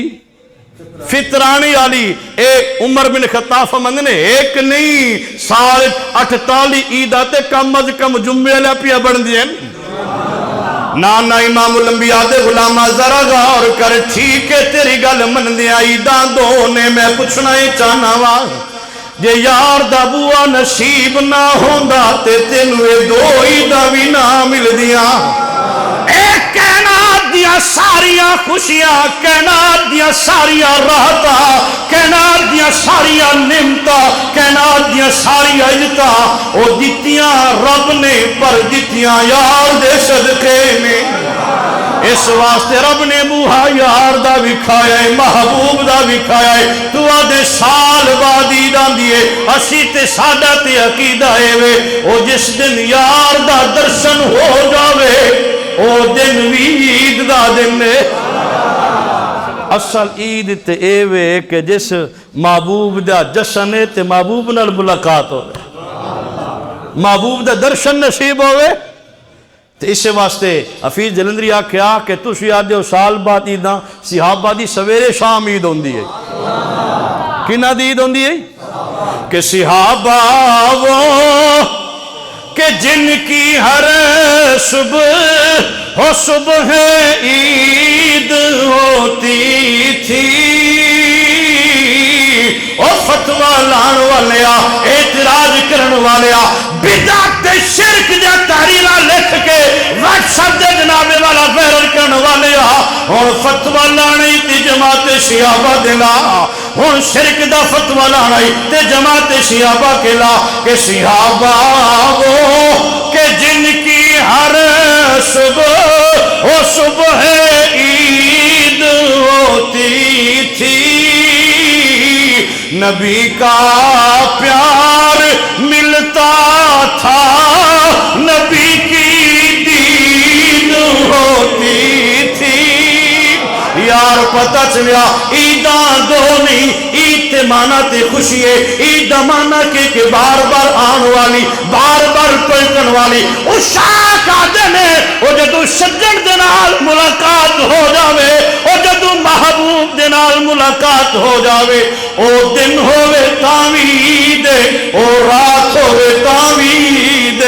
فطرانی والی اے عمر بن خطاب فرماندے نے ایک نہیں سال 48 عیداں تے کم از کم جمعے والا پیا بندی ہیں نانا امام الانبیاء دے غلامہ ذرا غور کر ٹھیک ہے تیری گل مندیاں عیداں دو نے میں پوچھنا ہی چاہنا وا جے یار دا بوا نصیب نہ ہوندا تے تینوں اے 2 عیداں بھی نہ ملدیاں ایک کائنات دیا ساریاں خوشیاں کائنات دیا ساریاں راحتاں کائنات دیا ساریاں نعمتاں کائنات دیا ساریاں عزتاں او دتیاں رب نے پر دتیاں یار دے صدقے میں اس واسطے رب نے بوہا یار دا بھی کھایا ہے محبوب دا بھی کھایا ہے تو آدھے سال بعد عیداں دیئے اسی تے سادہ تے عقیدہ ہے وے او جس دن یار دا درشن ہو جاوے او دن بھی عید دا دن ہے اصل عید تے اے وے کہ جس محبوب دا جشن ہے تے محبوب نال ملاقات ہو محبوب دا درشن نصیب ہوئے تو اس واسطے حفیظ جلندری آکھیا کہ تسی آدھے ہو سال بعد عیداں صحابہ دی سویرے شام عید ہوندی ہے کنا دی عید ہوندی ہے کہ صحابہ وہ کہ جن کی ہر صبح ہو صبح عید ہوتی تھی او فتوہ لان والیا اعتراض کرن والیا بدعت شرک دیا تحریرہ لکھ کے واٹس ایپ دے جناب والا فیرر کرن والیا اور فتوہ لانی تی جماعت صحابہ دلا اور شرک دا فتوہ لانی تی جماعت صحابہ کلا کہ صحابہ وہ کہ جن کی ہر صبح وہ صبح عید ہوتی نبی کا پیار ملتا تھا نبی کی دین ہوتی تھی یار پتہ چلیا عیداں دو نہیں عید تے مانا تے خوشی ہے عید مانا کہ بار بار آن والی بار بار کوئی کن والی اس شاک آدھے نے وہ جدو سجن دے نال ملاقات ہو جاوے وہ جدو محبوب دے نال ملاقات ہو جاوے او دن ہوئے تعوید او رات ہوئے تعوید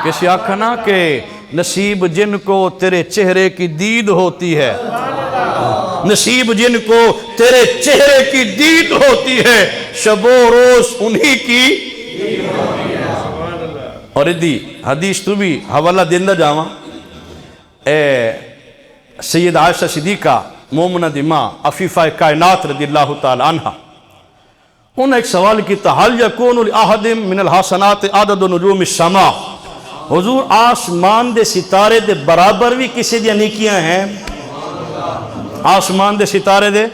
کسی آکھنا کہ نصیب جن کو تیرے چہرے کی دید ہوتی ہے نصیب جن کو تیرے چہرے کی دید ہوتی ہے شب و روز انہی کی اور ادھی حدیث تو بھی حوالہ دیندہ جاواں اے سید عائشہ صدیقہ مومنہ دی ماں عفیفہ کائنات رضی اللہ تعالی عنہ انہوں نے ایک سوال کیتا حل یکون لأحد من الحسنات عدد نجوم السماء حضور آسمان دے ستارے دے برابر بھی کسی دیا نیکیاں ہیں آسمان دے ستارے دے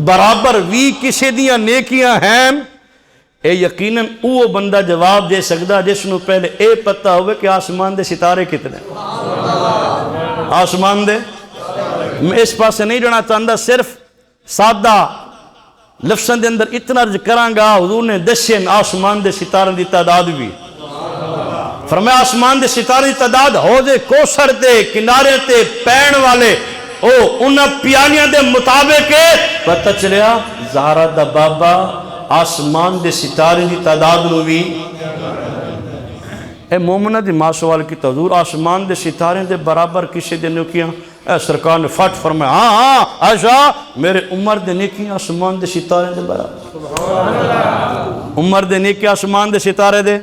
برابر بھی کسی دیا نیکیاں ہیں اے یقیناً وہ بندہ جواب دے سکتا جس نو پہلے اے پتہ ہوئے کہ آسمان دے ستارے کتنے آسمان دے میں اس پاس سے نہیں جانا چاہتا صرف سادہ لفظاں دے اندر اتنا عرض کرانگا حضور نے دسین آسمان دے ستارے دی تعداد بھی فرمایا آسمان دے ستارے دی تعداد حوض کوثر تے کنارے تے پین والے او انہاں پیانیاں دے مطابق پتہ چلیا زہرہ دا بابا آسمان دے ستارے دی تعداد نو بھی اے مومنہ دی ماں سوال کی حضور آسمان دے ستارے دے برابر کسی دے نیکیاں اے سرکار نے فٹ فرمایا ہاں عائشہ میرے عمر دے نیکیاں آسمان دے ستارے دے برابر عمر دے نیکیاں آسمان دے ستارے دے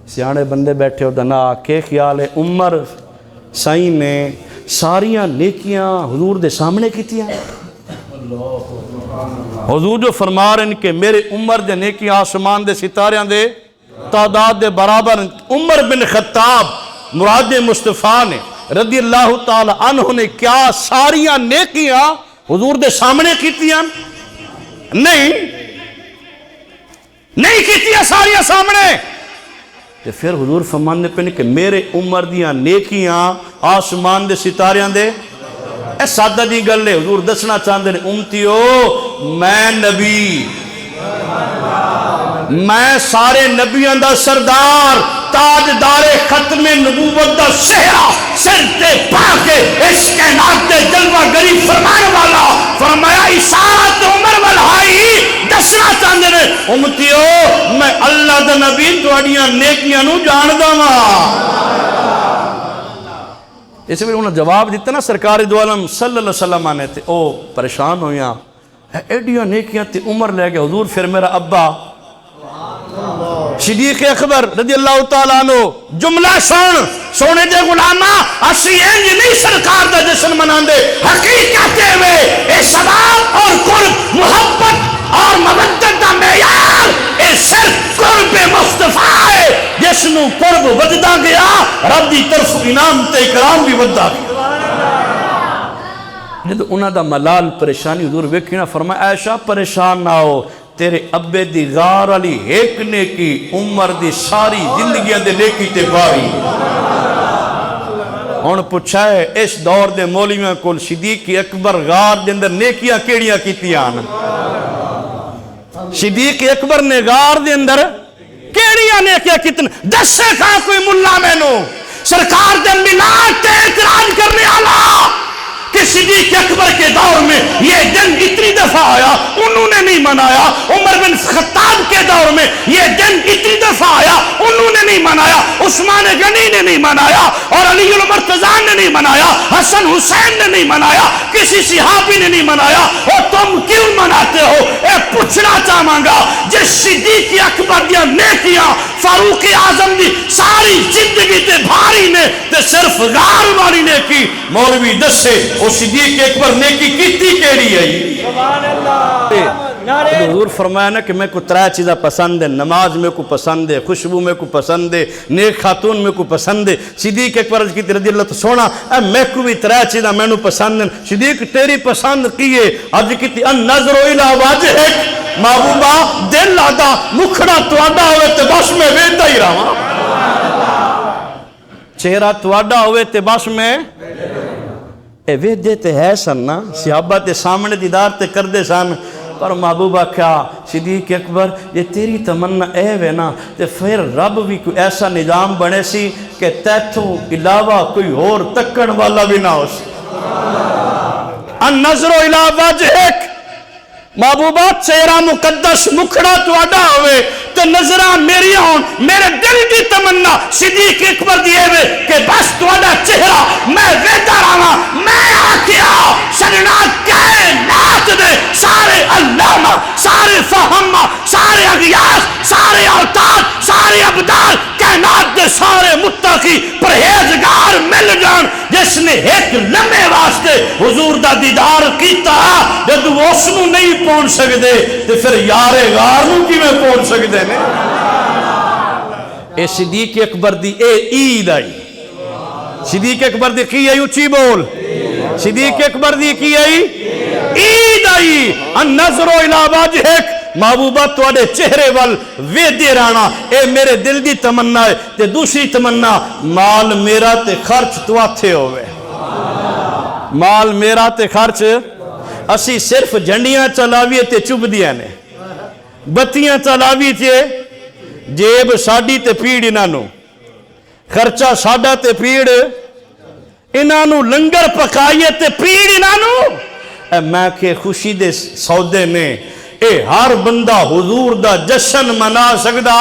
سیانے بندے بیٹھے ہو دنا کہ خیال ہے عمر سائیں نے ساریاں نیکیاں حضور دے سامنے کیتیاں حضور جو فرما رہے ہیں کہ میرے عمر دے نیکیاں آسمان دے ستاریاں دے تعداد دے برابر عمر بن خطاب مراد مصطفیٰ نے رضی اللہ تعالی عنہ نے کیا ساریاں نیکیاں حضور دے سامنے کیتیاں نہیں کیتیاں ساریاں سامنے پھر حضور فرمانے پہ کہ میرے عمر دیاں نیکیاں آسمان دے ستاریاں دے اے سادہ دی گل ہے حضور دسنا چاہتے ہیں امتیو میں نبی میں سارے نبیوں دا سردار تاجدار ختم نبوت دا سہرا سر تے پاکے اس کائنات دے جلوہ گری فرمانے والا فرمایا اشارت عمر والہائی دسنا چاہتے ہیں امتیو میں اللہ دا نبی توڑیاں نیکیاں نو جان دا اس میں انہوں نے جواب دیتا نا سرکار دو عالم صلی اللہ علیہ وسلم آنے تھے او پریشان ہویاں ایڈیاں نیکیاں تھی عمر لے گئے حضور پھر میرا ابا صدیق اکبر رضی اللہ تعالیٰ عنہ جملہ سونے دے غلامہ اسی انج نہیں سرکار دا جشن منان دے حقیقت میں اے ثواب اور قرب محبت اور مودت دا معیار اے صرف قرب مصطفیٰ ہے جس نو قرب وجدا گیا رب دی طرف انعام تے اکرام بھی وجدا گیا جب انہاں دا ملال پریشانی حضور ویکھنا فرمایا عائشہ پریشان نہ ہو تیرے ابے دی غار علی ایک نیکی عمر دی ساری زندگیاں دے نیکی تے باری ہن پوچھا ہے اس دور دے مولویاں کول صدیق اکبر غار دے اندر نیکیاں کیڑیاں کیتیاں صدیق اکبر نے غار دے اندر کیڑیاں نیکیاں کتنے دسے کھا کوئی ملا میں نو سرکار دے ملاد تے اعتراض کرنے آلا کہ صدیق اکبر کے دور میں یہ دن اتنی دفعہ آیا انہوں نے نہیں منایا عمر بن خطاب کے دور میں یہ دن اتنی دفعہ آیا انہوں نے نہیں منایا عثمان غنی نے نہیں منایا اور علی المرتضیٰ نے نہیں منایا حسن حسین نے نہیں منایا کسی صحابی نے نہیں منایا اور تم کیوں مناتے ہو اے پوچھنا چاہاں گا جس صدیق اکبر دیا نیکیاں فاروق اعظم دی ساری زندگی تے بھاری نے تے صرف غار والی نیکی مولوی دسے وہ صدیق اکبر نیکی کیتی کیڑی ہے سبحان اللہ حضور فرمایا نا کہ میں کو ترائے چیزیں پسند ہے، نماز میں کو پسند ہے، خوشبو میں کو پسند ہے، نیک خاتون میں کو پسند ہے۔ صدیق اکبر عرض کی رضی اللہ تو سونا اے میں کو بھی ترائے چیزیں میں نو پسند ہیں۔ صدیق تیری پسند کیے عرض کی تھی النظر الى واجہک، محبوبہ دل آدھا مکھڑا تواڈا ہوئے تے بس میں ویندہ ہی رہا، چہرہ تواڈا ہوئے تے بس میں اے ویدے تے ہے سننا، صحابہ تے سامنے دیدار تے کردے سامنے، پر محبوبہ کیا صدیق اکبر یہ تیری تمنا اے وے نا تے پھر رب بھی کوئی ایسا نظام بنے سی کہ تیتھوں علاوہ کوئی اور تکن والا بھی نہ ہو سی۔ النظر الى وجہک، محبوبہ چہرہ مقدس مکھڑا تواڈا ہوئے تو نظرہ میری ہون، میرے دل کی تمنا صدیق اکبر دیئے ہوئے کہ بس تواڈا چہرہ میں ویدہ رہا، میں آکھیا سننا کائنات دے سارے علامہ، سارے فہمہ، سارے اغیاث، سارے اوتاد، سارے ابدال، کائنات دے سارے متقی پرہیزگار مل جان جس نے ایک لمحے واسطے حضور دا دیدار کیتا جب وہ اس نو نہیں پہنچ سکتے تو پھر یار غار نو کی میں پہنچ سکتے ہیں۔ اے صدیق اکبر دی اے عید آئی، صدیق اکبر دی کی آئی اچھی بول، صدیق اکبر دی کی آئی عید آئی، النظر الى وجہک، محبوبہ تواڈے چہرے وال ویدے رانا اے میرے دل دی تمنا ہے۔ تے دوسری تمنا مال میرا تے خرچ تواتھے ہوئے، مال میرا تے خرچ اسی صرف جھنڈیاں چلاویے تے چب دیا نے، بتیاں چلاوی تے جیب ساڑی تے پیڑ انہوں، خرچہ ساڑا تے پیڑ انہوں، لنگر پکائیے تے پیڑ انہوں۔ اے میں کہ خوشی دے سودے نے اے ہر بندہ حضور دا جشن منا سکدا،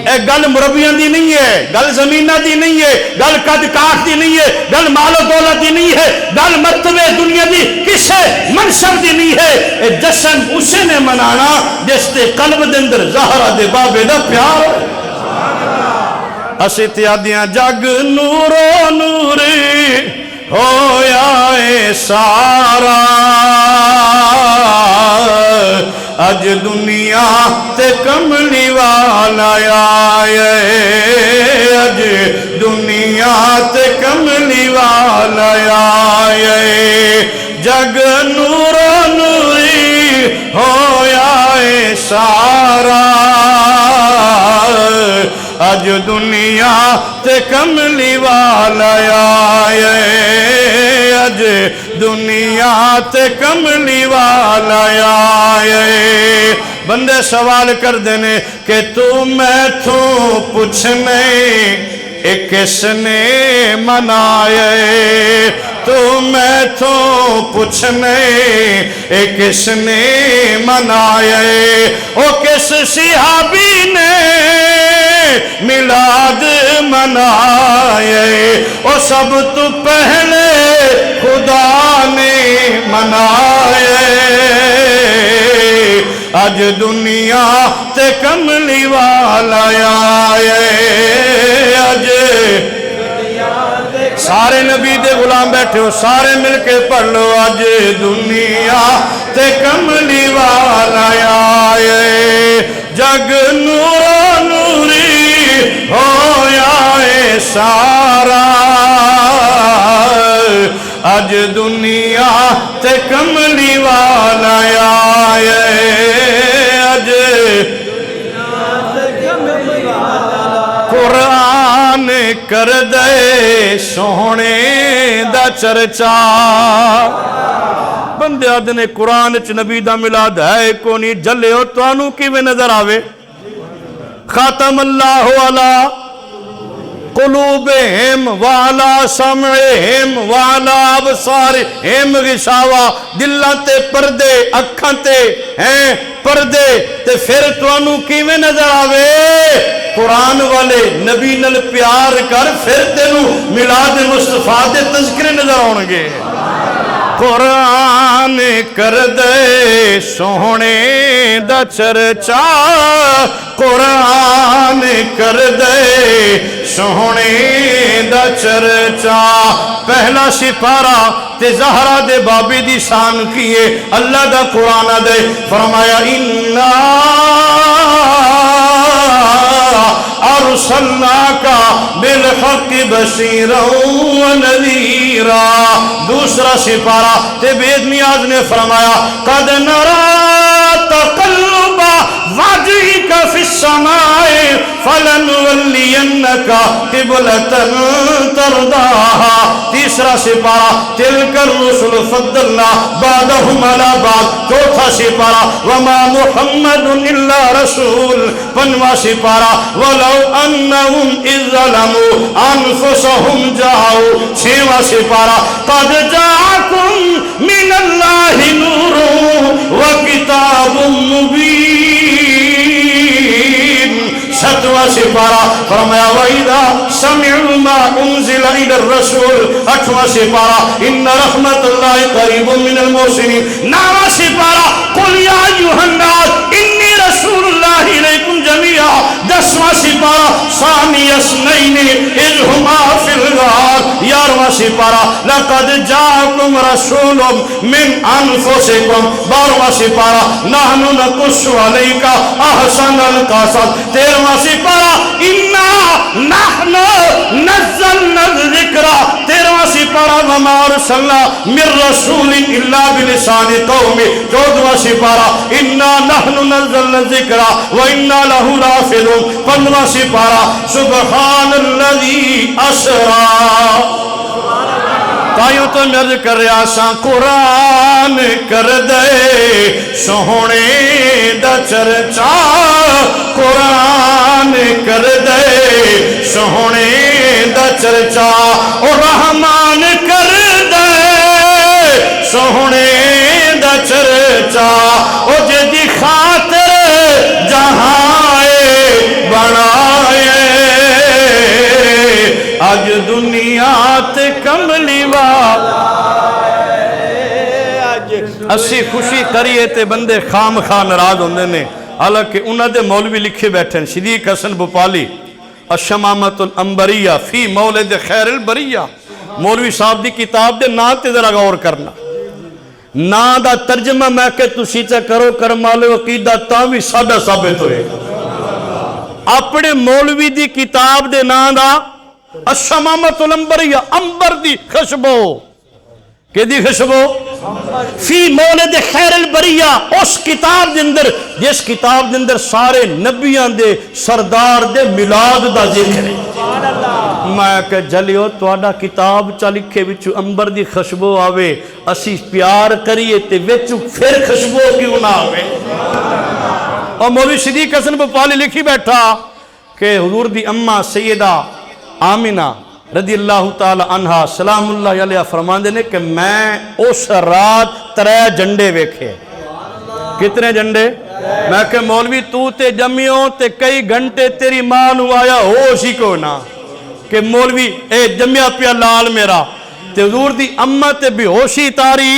اے گل مربیاں دی نہیں ہے، گل زمینہ دی نہیں ہے، گل قد کاٹ دی نہیں ہے، گل مال و دولت دی نہیں ہے، گل مرتبہ دنیا دی کسے منصب دی نہیں ہے، اے جشن اسے نے منانا جس تے قلب دندر زہرہ دے بابے دا پیار اسے تیادیاں جگ نورو نوری ہویا اے سارا، اج دنیا تے کملی والا آئے، اج دنیا تے کملی والا آئے، جگ نور نوری ہویا اے سارا، اج دنیا تے کملی والا آئے، اج دنیا تے کملی والا آئے۔ بندے سوال کر دینے کہ تو میں تو پوچھنے اے کس نے منائے، تو میں تو پوچھنے اے کس نے منائے، او کس صحابی نے میلاد منائے، او سب تو پہلے خدا نے منائے، اج دنیا تے کملی والا آئے، اج سارے نبی دے غلام بیٹھے ہو، سارے مل کے پڑھ لو، اج دنیا تے کملی والا آئے، جگ نور نوری ہویا اے سارا، اج دنیا تے کملی والا آئے، اج قرآن کر دے سونے دا چرچا، بندے آدھنے قرآن چ نبی دا ملاد ہے کو نہیں جلے ہو تو آنو کی میں نظر آوے، خاتم اللہ علی قلوبہم وعلا سمعہم وعلا ابصارہم غشاوہ، دلاں تے پردے، اکھاں تے ہیں پردے، تے پھر تو انہوں کیویں نظر آوے، قرآن والے نبی نل پیار کر پھر تینوں میلاد مصطفیٰ دے تذکرے نظر آنگے۔ قرآن کر دے سونے دا چرچا قرآن کر دے سونے دا چرچا پہلا سپارہ تے زہرا دے بابی دی شان کیے اللہ دا قرآن دے فرمایا اِنَّا ارسلناکا بالحق بشیرا ونذیرا دوسرا سپارہ تے بید نیاز نے فرمایا قد نرا تقلب وجہک فی السماء فلنولینکا قبلة ترضاها تیسرا سپارہ تلک الرسل فضلنا بعدهم على بعض چوتھا سپارہ وما محمد الا رسول پنواں سپارہ ولو انہم اذ ظلموا انفسهم جاؤوا چھواں سپارہ قد جاءکم من اللہ نور وکتاب مبین ستواں سپارہ فرمایا وَإِذَا سَمِعُوا مَا أُنزِلَ إِلَى الرَّسُولِ اٹھواں سپارہ إِنَّ رَحْمَةَ اللَّهِ قَرِيبٌ مِّنَ الْمُحْسِنِينَ نواں سپارہ قُلْ يَا أَيُّهَا النَّاسُ إِنِّي رَسُولُ اللَّهِ إِلَيْكُمْ جَمِيعًا دسواں سپارہ ثَانِيَ اثْنَيْنِ إِذْ هُمَا فِي الْغَارِ یارواں سپارہ لَقَدْ جَاءَكُمْ رَسُولٌ مِّنْ أَنفُسِكُمْ بارواں سپارہ نَحْنُ نَقُصُّ عَلَيْكَ أَحْسَنَ الْقَصَصِ تیرواں سپارہ اِنَّا نَحْنُ نَزَّلْنَا الذِّكْرَ تیرواں سپارہ وَمَا أَرْسَلْنَا مِن رَّسُولٍ إِلَّا بِلِسَانِ قَوْمِهِ چودواں سپارہ اِنَّا نَحْنُ نَزَّلْنَا الذِّكْرَ وَإِنَّا لَهُ لَحَافِظُونَ پندرواں سپارہ سبحان الذی اسریٰ تائیوں تو مرض کر رہا ساں قرآن کر دے سونے دا چرچا قرآن کر دے سونے دا چرچا اور رحمان کر دے سونے دا چرچا اور جدی خاطر جہاں بنائے آج دنیا تے کملی اسی خوشی کریے تے بندے خام خواہ ناراض ہوندے نے حالانکہ انہاں دے مولوی لکھے بیٹھے ہیں صدیق حسن بھوپالی الشمامۃ العنبریہ فی مولد خیر البریہ مولوی صاحب دی کتاب دے نا تے ذرا غور کرنا نا دا ترجمہ میں کہ تسی چا کرو کرمال عقیدہ تاں بھی سادہ ثابت ہوئے اپنے مولوی دی کتاب دے نا دا الشمامۃ العنبریہ امبر دی خشبو کہ دی خشبو فی مولد خیر البریہ اس کتاب دے اندر جس کتاب دے اندر سارے نبیان دے سردار دے میلاد دا ذکر ہے میں کہ جلیو توڑا کتاب چا لکھے وچو امبر دی خشبو آوے اسی پیار کریے تے وچو پھر خشبو کیوں نہ آوے اور مولوی صدیق حسن بھوپالی لکھی بیٹھا کہ حضور دی اماں سیدہ آمینہ رضی اللہ تعالی عنہ سلام اللہ علیہ فرمان دینے کہ میں اس رات 3 جھنڈے ویکھے کتنے جھنڈے میں کہ مولوی تو تے جمیوں تے کئی گھنٹے تیری ماں نو آیا ہوش ہی کو نہ کہ مولوی اے جمعہ پیا لال میرا تے حضور دی اماں تے بے ہوشی تاری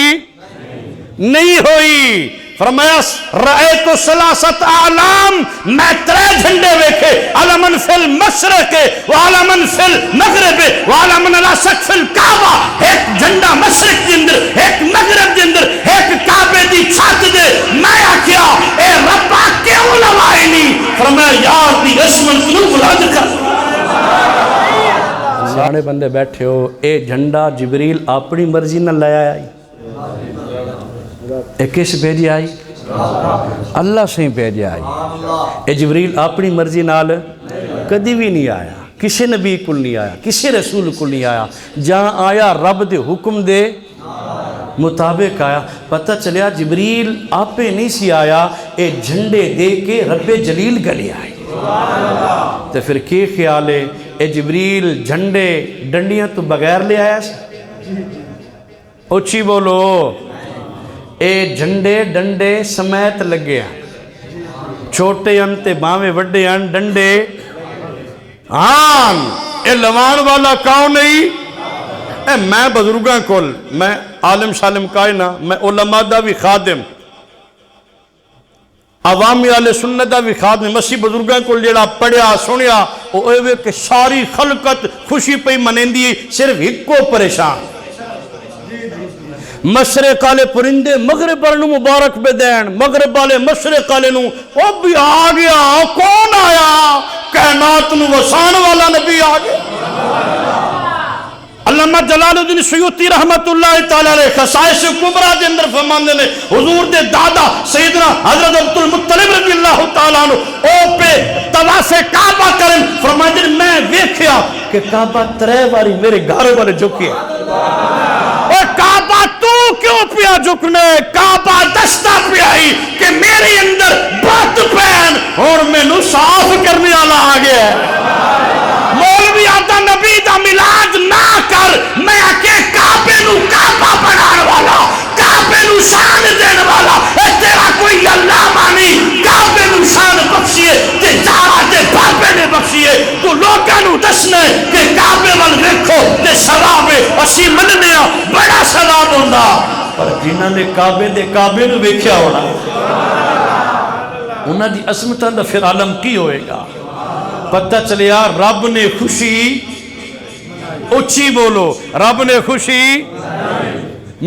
نہیں ہوئی فرمایا رأیت ثلاثت اعلام میں 3 جھنڈے ویکھے علمن فی المشرق وعلمن فی المغرب وعلمن علی سقف الکعبہ ایک جھنڈا مشرق دے اندر ایک مغرب دے اندر ایک کعبے دی چھت دے میں آکھیا اے ربا کیوں لوائی نہیں فرمایا یار دی اسمن کنو بلند کر ساڑھے بندے بیٹھے ہو اے جھنڈا جبریل اپنی مرضی نہ لے آئی اے کس بھیجی آئی اللہ سے بھیجی آئی اے جبریل اپنی مرضی نال کدی بھی نہیں آیا کسی نبی کل نہیں آیا کسی رسول کل نہیں آیا جہاں آیا رب دے حکم دے مطابق آیا پتہ چلیا جبریل آپے نہیں سی آیا اے جھنڈے دے کے رب جلیل گلے آئی تو پھر کی خیال ہے اے جبریل جھنڈے ڈنڈیاں تو بغیر لے آیا اچھی بولو اے جھنڈے ڈنڈے سمیت لگے ہیں چھوٹے انتے باویں وڈے ان ڈنڈے آن اے لوان والا کون نہیں اے میں بزرگاں کول میں عالم شالم کائنا میں علماء دا بھی خادم عوامی اہل سنت دا بھی خادم مسیح بزرگاں کول جڑا پڑھیا سنیا او اے کہ ساری خلقت خوشی پئی منیندی صرف ہکو پریشان مشرق والے پرندے مغرب والے مبارک بے دین مغرب والے مشرق والے نو او بھی آ گیا کون آیا کائنات نو وسان والا نبی آ گیا علامہ جلال الدین سیوطی رحمت اللہ تعالی علیہ خصائص کبریٰ دے اندر فرماندے نے حضور دے دادا سیدنا حضرت عبد المطلب رضی اللہ تعالیٰ عنہ او پہ طواف کعبہ کرن فرماندے نے میں ویکھیا کہ کعبہ 3 باری میرے گھر والے جھکیا اور کعبہ تو کیوں پیا جھکنے کعبہ دستا پیائی کہ میرے اندر بات پہن اور میں نو صاف کرنے والا آ گیا مولوی آتا نبی دا ملاد نہ کر میں آکے کعبے نو کعبہ بنان والا کعبے نو شان دین والا اے تیرا کوئی اللہ مانی کعبے نو شان بخشیے تے جارا تے بابے نے بخشیے تو لوگاں نو دسنے کہ کعبے وال ویکھو تے ثواب اسی مننے بڑا ثواب ہوندا پر جنہاں نے کعبے نو ویکھیا ہونا انہاں دی عظمتاں دا پھر عالم کی ہوئے گا پتہ چلیا رب نے خوشی اچھی بولو رب نے خوشی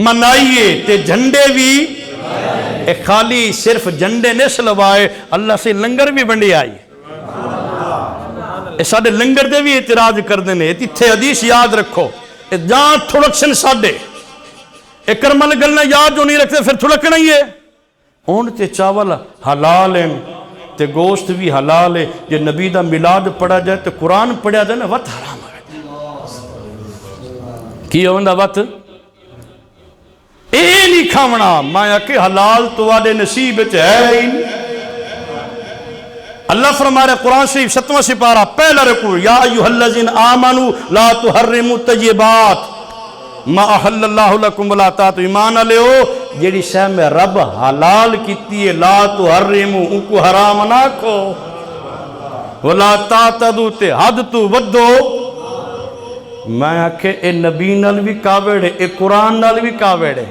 منائیے تے جھنڈے بھی ایک خالی صرف جھنڈے نے سلوائے اللہ سے لنگر بھی بنڈی آئی اے ساڑے لنگر دے بھی اعتراض کر دینے تھے حدیث یاد رکھو اے جان تھوڑکشن ساڑے اے کرمل گلنا یاد جو نہیں رکھتے پھر تھوڑکنا ہی ہے اون تے چاول حلال ہیں تے گوشت بھی حلال ہے یہ نبی دا ملاد پڑھا جائے تے قرآن پڑھا جائے نا وقت حرام ہے کی ہوندہ وقت اے نہیں کھامنا مایا کہ حلال تو آدھے نصیب ہے اللہ فرما رہے قرآن شریف 7واں سپارہ پہلا رکوع یا ایوہ الذین آمنوا لا تحرموا طیبات ما احل اللہ لکم ولا تاتوا ایمان لے ہو جیڑی شے میں رب حلال کیتی ہے لا تحرموا ان کو حرام نہ کھو ولا تاتوا تے حد تو ودو میں آکھے اے نبی نال بھی کاوڑے اے قرآن نال بھی کاوڑے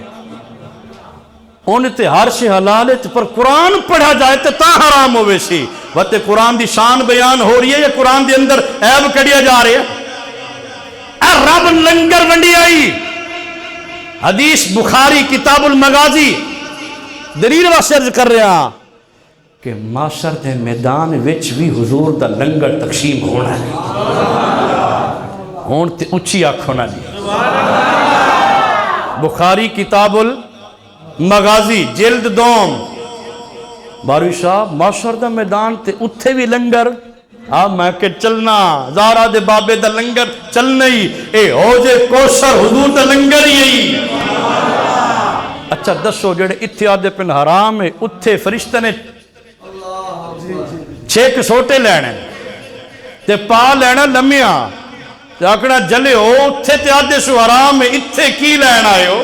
ان تے ہر شے حلال ہے پر قرآن پڑھا جائے تے تا حرام ہوئے سی وقت قرآن دی شان بیان ہو رہی ہے یا قرآن دی اندر عیب کڑیا جا رہے ہیں اے رب لنگر ونڈی آئی حدیث بخاری کتاب المغازی دلیل واسطے عرض کر رہا کہ معاشر دے میدان وچ بھی حضور دا لنگر تقسیم ہونا ہے ہون تے اچھی آنکھونا دی بخاری کتاب المغازی جلد دوم باروی صاحب معاشر دا میدان تے اتھے بھی لنگر میں کہ چلنا زارا دے بابے دا لنگر چلنا ہی اے حوض کوثر حضور دا لنگر ہی اچھا دسو جڑے اتھے آدھے پن حرام ہے اتھے فرشتہ نے 6 سوٹے لینے تے پا لینا لمیاں تے آکڑا جلے ہو اتھے تے آدھے سو حرام ہے اتھے کی لینا ہے ہو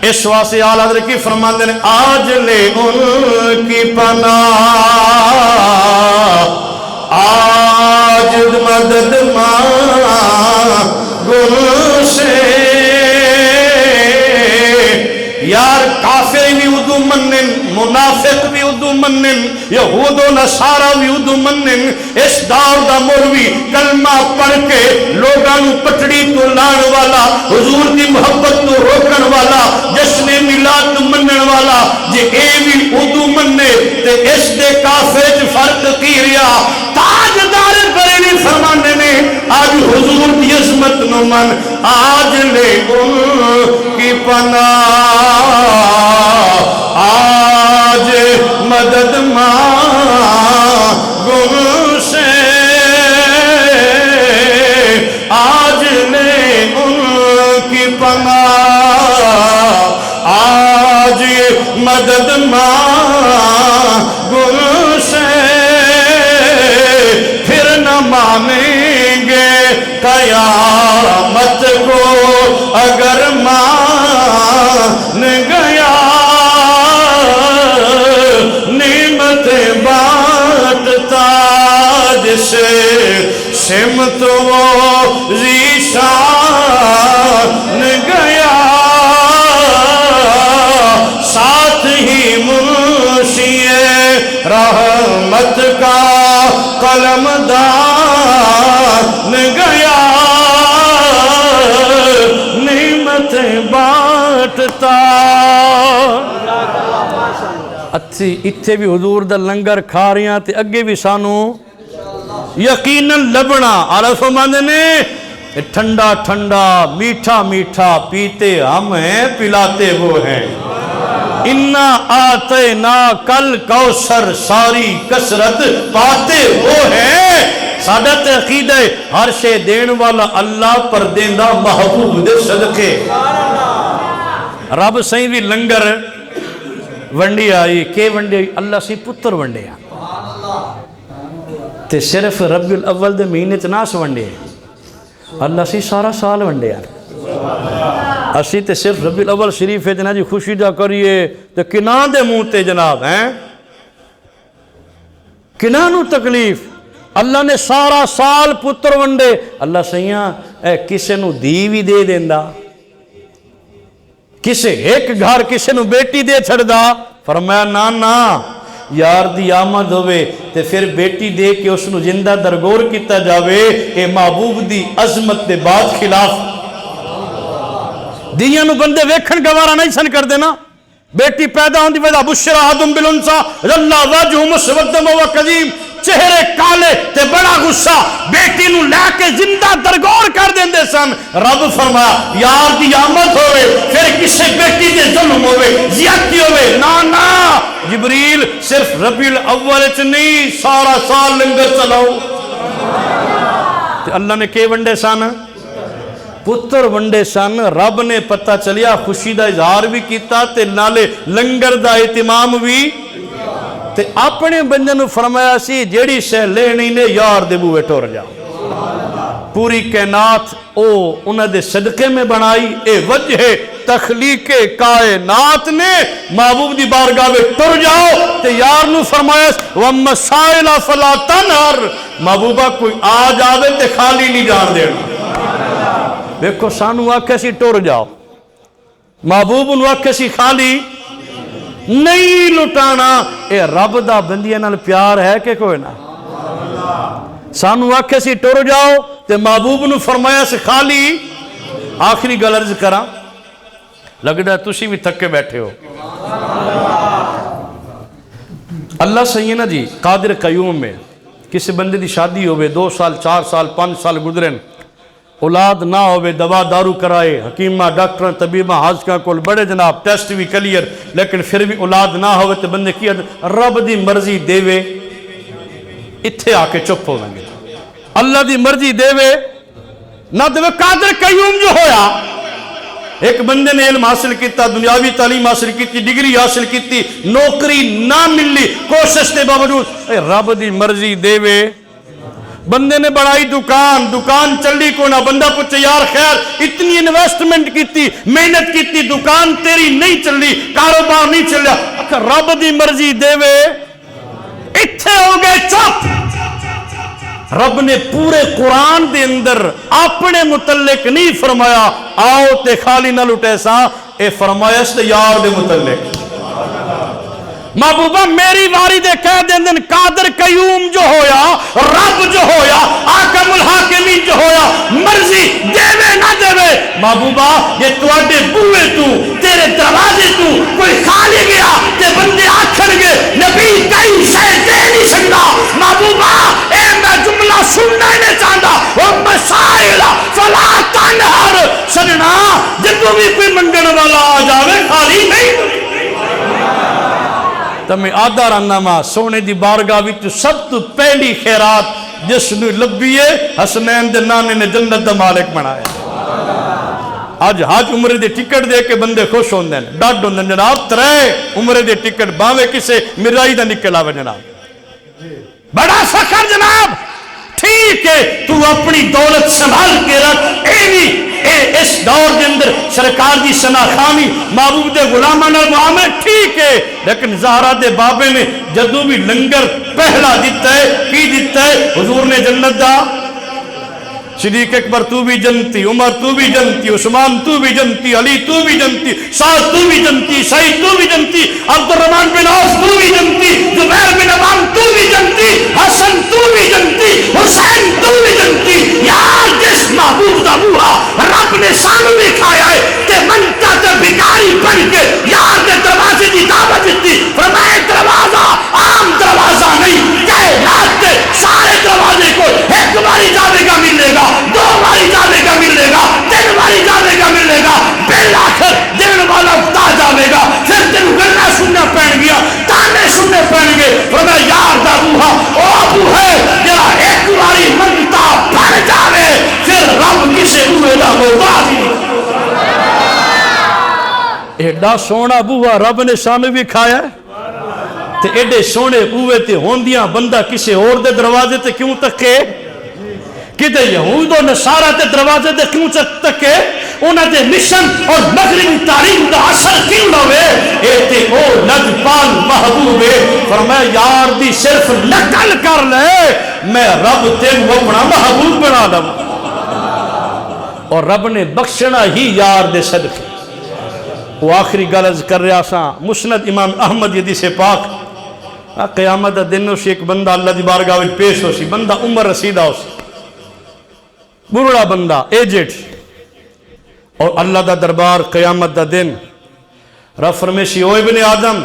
اس واسطے آل حضرت کی فرماندے نے آج لے ان کی پناہ آج مدد مانگوں سے یار کافر بھی ادو منن منافق بھی ادو منن یہود و نصارہ بھی ادو منن اس دور دا مروی کلمہ پڑھ کے لوگاں پٹڑی تو لان والا حضور کی محبت تو روکن والا جشن میلاد منن والا جے اے بھی ادو مننے تے اس دے کافر فرق کی ریا تاجدار بریلی فرمانے نے آج حضور کی عظمت نو من آج لے ان کی پناہ آج مدد مانگوں سے آج لے ان کی پناہ آج مدد مانگوں سے پھر نہ مانیں گے قیامت کو اگر مان گیا نعمتیں بانٹتا جسے سمت وہ ذیشان بانٹتا اچھی اتھے بھی حضور دا لنگر کھا رہی ہیں تے اگے بھی سانو یقیناً لبنا آلہ فرماندے نے ٹھنڈا ٹھنڈا میٹھا میٹھا پیتے ہم ہیں پلاتے وہ ہیں انا آتے نا کل کوثر ساری کسرت پاتے وہ ہیں سادت عقیدہ ہر شے دین والا اللہ پر دیندہ محبوب دے صدقے رب سائیں بھی لنگر ونڈی آئی کہ ونڈی آئی اللہ سی پتر ونڈی آئی تے صرف ربی الاول دے مہینے چناس ونڈی آئی اللہ سی سارا سال ونڈی آئی اسی تے صرف ربی الاول شریف ہے جناب جی خوشی دا کریے تے کنان دے مونتے جناب ہیں کنانو تکلیف اللہ نے سارا سال پتر ونڈے اللہ سیاں اے کسے نو دیوی دے دیندہ کسے ایک گھر کسے نو بیٹی دے چھڑ دا فرمایا نا یار دی آمد ہوئے تے پھر بیٹی دے کے اس نو زندہ درگور کیتا جاوے اے محبوب دی عظمت دے بعد خلاف دیاں نو بندے ویکھن گوارا نہیں سن کر دینا بیٹی پیدا ہوندی ویدہ بشرا آدم بالانسا اللہ واجہ مسودم و قدیم چہرے کالے تے بڑا غصہ بیٹی نو لے کے زندہ درگور کر دیندے سن رب فرمایا یار دی آمد ہوئے پھر کسے بیٹی دے ظلم ہوئے زیادتی ہوئے نا جبریل صرف ربیع الاول اچ نہیں سارا سال لنگر چلاؤ تے اللہ نے کے ونڈے سن پتر ونڈے سن رب نے پتہ چلیا خوشی دا اظہار بھی کیتا تے نالے لنگر دا اہتمام بھی تے اپنے بندے نو فرمایا سی جیڑی شے لینی نے یار دے بوئے ٹور جاؤ پوری کائنات او انہ دے صدقے میں بنائی اے وجہ تخلیق کائنات نے محبوب دی بارگاہ میں ٹور جاؤ تے یار نو فرمایا وَمَسَائِلَ فَلَا تَنْهَرْ محبوبہ کوئی آج آوے تے خالی نہیں جان دینا دیکھو سانو آکھے سی ٹور جاؤ محبوب انو آکھے سی خالی نہیں لٹانا اے رب دا بندیاں نال پیار ہے کہ کوئی نہ سانو آکھے سی ٹور جاؤ تے محبوب نو فرمایا سی خالی آخری گل عرض کرا لگڑا تسی بھی تھکے بیٹھے ہو اللہ سینا جی قادر قیوم میں کسی بندے دی شادی ہوئے 2 سال 4 سال 5 سال گزرن اولاد نہ ہوئے دوا دارو کرائے حکیمہ ڈاکٹر طبیبہ حاضقہ کول بڑے جناب ٹیسٹ بھی کلیئر لیکن پھر بھی اولاد نہ ہوئے تو بندے کیا رب دی مرضی دے وے اتھے آکے چپ ہو لیں گے اللہ دی مرضی دے وے نہ دے وے قادر قیوم جو ہویا ایک بندے نے علم حاصل کیتا دنیاوی تعلیم حاصل کیتی ڈگری حاصل کیتی نوکری نہ ملی کوشش دے باوجود رب دی مرضی دے وے بندے نے بڑھائی دکان چلی کو نہ بندہ پوچھے یار خیر اتنی انویسٹمنٹ کیتی محنت کیتی دکان تیری نہیں چلی کاروبار نہیں چلیا اکھر رب دی مرضی دے وے اتھے ہو گئے چپ رب نے پورے قرآن دے اندر اپنے متعلق نہیں فرمایا آؤ تے خالی نہ لٹے سا اے فرمایا اس یار دے متعلق محبوبہ میری واری دے کہہ دیں قادر قیوم جو ہویا رب جو ہویا حاکم الحاکمین جو ہویا مرضی دیوے نہ دیوے محبوبہ یہ تواڈے بوئے تو تیرے دروازے تو کوئی خالی گیا تے بندے آکھن گے نبی کئی شے دے نہیں سکتا محبوبہ اے میں جملہ سننا ہی نہیں چاہتا وَمَسَائِلَ فَلَا تَنْهَرْ سجنا جدو بھی کوئی منگن والا آ جاوے خالی نہیں تمہیں آدھا رنامہ سونے دی بارگاہ وچ سب تو پہلی خیرات جس نے لبیے حسنین دے نانے نے جنت دا مالک بنایا آج حج عمرے دے ٹکٹ دے کے بندے خوش ہوندے ہیں ڈاڈ ہوندے ہیں جناب 3 عمرے دے ٹکٹ باوے کسے مرائی دا نکلا ہوئے جناب بڑا فخر جناب ٹھیک ہے تو اپنی دولت سنبھال کے رکھ اس دور کے اندر سرکار دی شناخانی محبوب دے غلامہ نال معاملے ٹھیک ہے لیکن زہرا دے بابے نے جدو بھی لنگر پہلا دیتا ہے کی دیتا ہے حضور نے جنت دا صدیق اکبر تو بھی جنتی عمر تو بھی جنتی عثمان تو بھی جنتی علی تو بھی جنتی سعد تو بھی جنتی سعید تو بھی جنتی عبد الرحمن بن عوف تو بھی جنتی زبیر بن عوام تو بھی جنتی حسن تو بھی جنتی حسین تو بھی جنتی یار جس محبوب دا بوہا رب نے سانو بھی کھایا ہے کہ منتا تے بھکاری بن کے یار کے دروازے دی دعوت دیتی فرمائے دروازہ عام دروازہ نہیں کائنات کے سارے دروازے کو ایک باری جانے کا ملے گا دو باری جانے کا ملے گا تین باری جانے کا ملے گا بالآخر دین والا اٹھا جانے گا پھر تین گلنا سننا پہن گیا تانے سننے پہن گے فرمایا یار دا بوہا او ابو ہے جرا ایک باری منتا بن جاوے پھر رب کسے بوہے دا موباد ایڈا سونا بوہا رب نے سانو بھی کھایا ہے تے ایڈے سونے بوہے تے ہوندیاں بندہ کسے اور دے دروازے تے کیوں تکے کدے یہود و نصارہ تے دروازے تے کیوں تکے انہاں دے مشن اور مغربی تاریخ دا اثر کیوں لوے اے تے او لجپال محبوب ہے فرمایا یار دی صرف نقل کر لے میں رب تینوں اپنا محبوب بنا لوں اور رب نے بخشنا ہی یار دے صدقے وہ آخری گلز کر رہا سا مسند امام احمد حدیث پاک قیامت دا دن اسی ایک بندہ اللہ دی بارگاہ وچ پیش ہو سی بندہ عمر رسیدہ ہو سی بڑا بندہ ایجٹ اور اللہ دا دربار قیامت دا دن رب فرمیشی او ابن آدم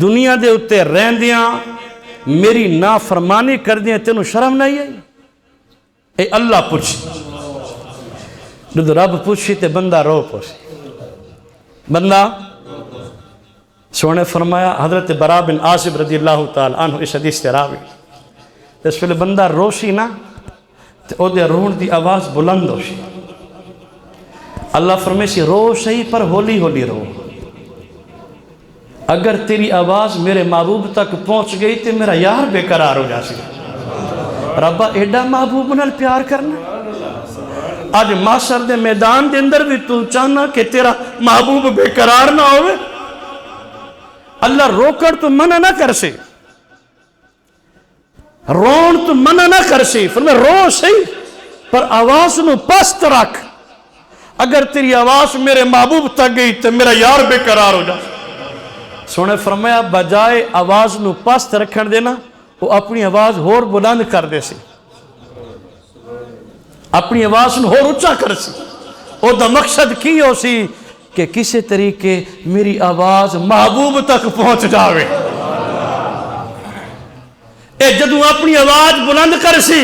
دنیا دے اتے رہندیاں میری نافرمانی کر دیاں تینوں شرم نہیں ہے اے اللہ پوچھ رب پوچھی تے بندہ رو پوچھی بندہ سونے فرمایا حضرت برا بن عازب رضی اللہ تعالی عنہ اس حدیث تے راوی اس پہلے بندہ روشی نا تے او دے رون دی آواز بلند ہوشی اللہ فرمیشی رو صحیح پر ہولی ہولی رو اگر تیری آواز میرے محبوب تک پہنچ گئی تے میرا یار بے قرار ہو جاسی ربا ایڈا محبوب نال پیار کرنا آج معاشر دے میدان دے اندر بھی تو چاہنا کہ تیرا محبوب بے قرار نہ ہوئے اللہ روکڑ تو منع نہ کر سے رون تو منع نہ کر سے فرمائے رو صحیح پر آواز نو پست رکھ اگر تیری آواز میرے محبوب تک گئی تو میرا یار بے قرار ہو جائے سونے فرمایا بجائے آواز نو پست رکھن دینا وہ اپنی آواز ہور بلند کر دے سی اپنی آواز نو ہور اچھا کر سی او دا مقصد کی ہو سی کہ کسی طریقے میری آواز محبوب تک پہنچ جاوے اے جدو اپنی آواز بلند کر سی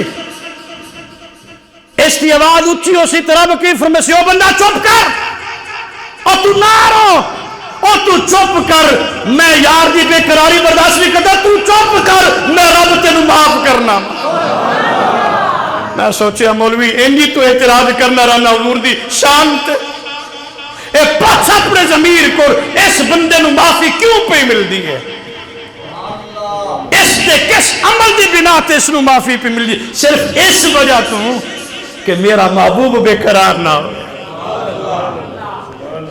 اس کی آواز اچھی ہو سی تراب کی فرمیسی او بندہ چپ کر اور تو نہ رو اور تو چپ کر میں یار دی بے قراری برداشت نہیں کرتا تو چپ کر میں رب تینوں معاف کرنا میں سوچیا مولوی انجی تو اعتراض کرنا رہنا حضور دی شانت اے پاس اپنے ضمیر کو اس بندے نو معافی کیوں پہ مل دی ہے اس نے کس عمل دی بنا تے اس نو معافی پہ مل دی صرف اس وجہ تو کہ میرا محبوب بے قرار نہ ہو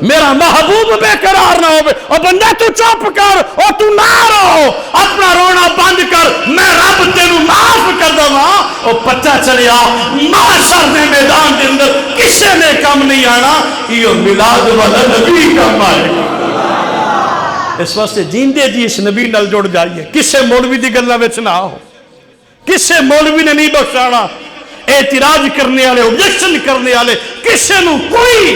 میرا محبوب بے قرار نہ ہو اور بندہ تو چپ کر اور تو نہ رو اپنا رونا بند کر میں رب تینوں معاف کر دوں اور پتہ چلیا معاشر میں میدان کے اندر کسے نے کم نہیں آنا یہ میلاد والا نبی کم آئے گا اس واسطے جیندے جی اس نبی نال جڑ جائیے کسے مولوی دی گلہ وچ نہ ہو کسے مولوی نے نہیں بخشانا اعتراض کرنے والے اوبجیکشن کرنے والے کسے نو کوئی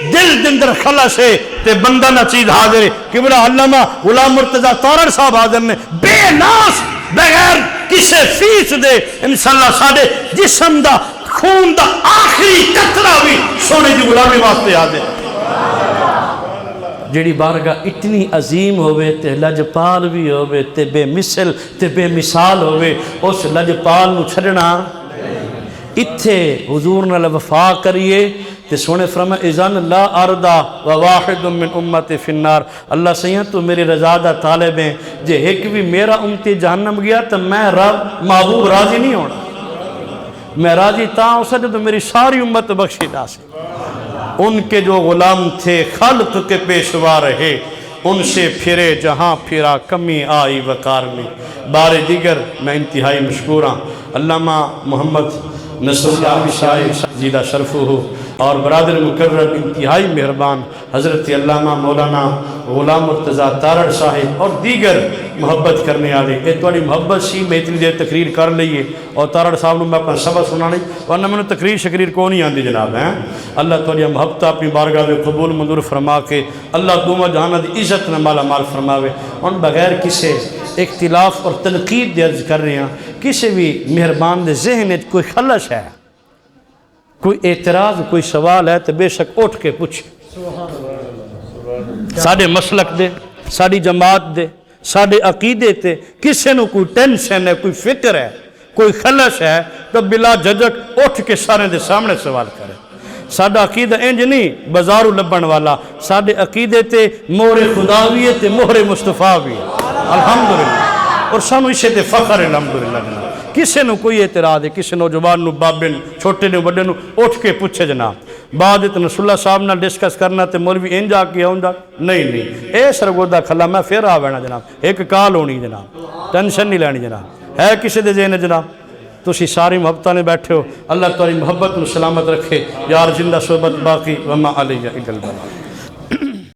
دل دندر خلص ہے تے بندہ نہ چیز حاضر ہے کہ بڑا علامہ غلام مرتضی تارڑ صاحب حاضر نے بے ناس بغیر کسے فیس دے انشاءاللہ ساڑے جسم دا خون دا آخری قطرہ بھی سونے دی غلامی واسطے حاضر جیڑی بارگاہ اتنی عظیم ہوئے تے لجپال بھی ہوئے تے بے مثل تے بے مثال ہوئے اس لجپال نو چھڑنا اتھے حضور نے وفا کریے تے سونے فرمائے اذن لا اردا وواحد من امت فی النار اللہ سیاں تو میری رضا دا طالب ہیں جے ایک بھی میرا امتی جہنم گیا تو میں محبوب راضی نہیں ہونا میں راضی تاں ہو سکتا تو میری ساری امت بخشی دا سے ان کے جو غلام تھے خلق کے پیشوا رہے ان سے پھرے جہاں پھرا کمی آئی وقار میں بار دیگر میں انتہائی مشکور ہوں علامہ محمد نصر اللہ شاہ زیدہ شرف ہو، اور برادر مکرم انتہائی مہربان حضرت علامہ مولانا غلام مرتضیٰ تارڑ صاحب اور دیگر محبت کرنے والے، یہ تھوڑی محبت سی میں اتنی دیر تقریر کر لئیے، اور تارڑ صاحب نے میں اپنا سبق سنانے ورنہ میں نے تقریر شکریر کو نہیں آندی جناب ہیں۔ اللہ تھوڑی محبت اپنی بارگاہ میں قبول منظور فرما کے اللہ دوما جہاں دی عزت نہ مالا مال فرماوے، اور بغیر کسی اختلاف اور تنقید دے عرض کر رہے ہیں، کسی بھی مہربان دے ذہن کوئی خلش ہے، کوئی اعتراض کوئی سوال ہے تو بے شک اٹھ کے پوچھ، ساڑھے مسلک دے، ساڑھی جماعت دے، ساڑھے عقیدے تے کسی نو کوئی ٹینشن ہے، کوئی فکر ہے، کوئی خلش ہے تو بلا جھجک اٹھ کے سارے دے سامنے سوال کرے۔ ساڑھا عقیدہ انج نہیں بازارو لبن والا، ساڑھے عقیدے تے مہر خداوی ہے تے مہر مصطفیٰ بھی ہے، الحمدللہ، اور سانو اسے تے فخر ہے الحمدللہ جناب۔ کسی نو کوئی اعتراض ہے، کسی نوجوان نو بابن چھوٹے نو بڑے نو اٹھ کے پوچھے جناب۔ بعد ات نصر اللہ صاحب نہ ڈسکس کرنا تے مولوی انجا کیا ہوندا نہیں اے سرگودہ کھلا میں پھر آوینا جناب، ایک کال ہونی جناب، ٹینشن نہیں لینی جناب، ہے کسی دے ذہن جناب، تو اسی ساری محبتہ نے بیٹھے ہو، اللہ تعالی محبت میں سلامت رکھے، یار زندہ صحبت باقی وما علیہ الا البلاغ۔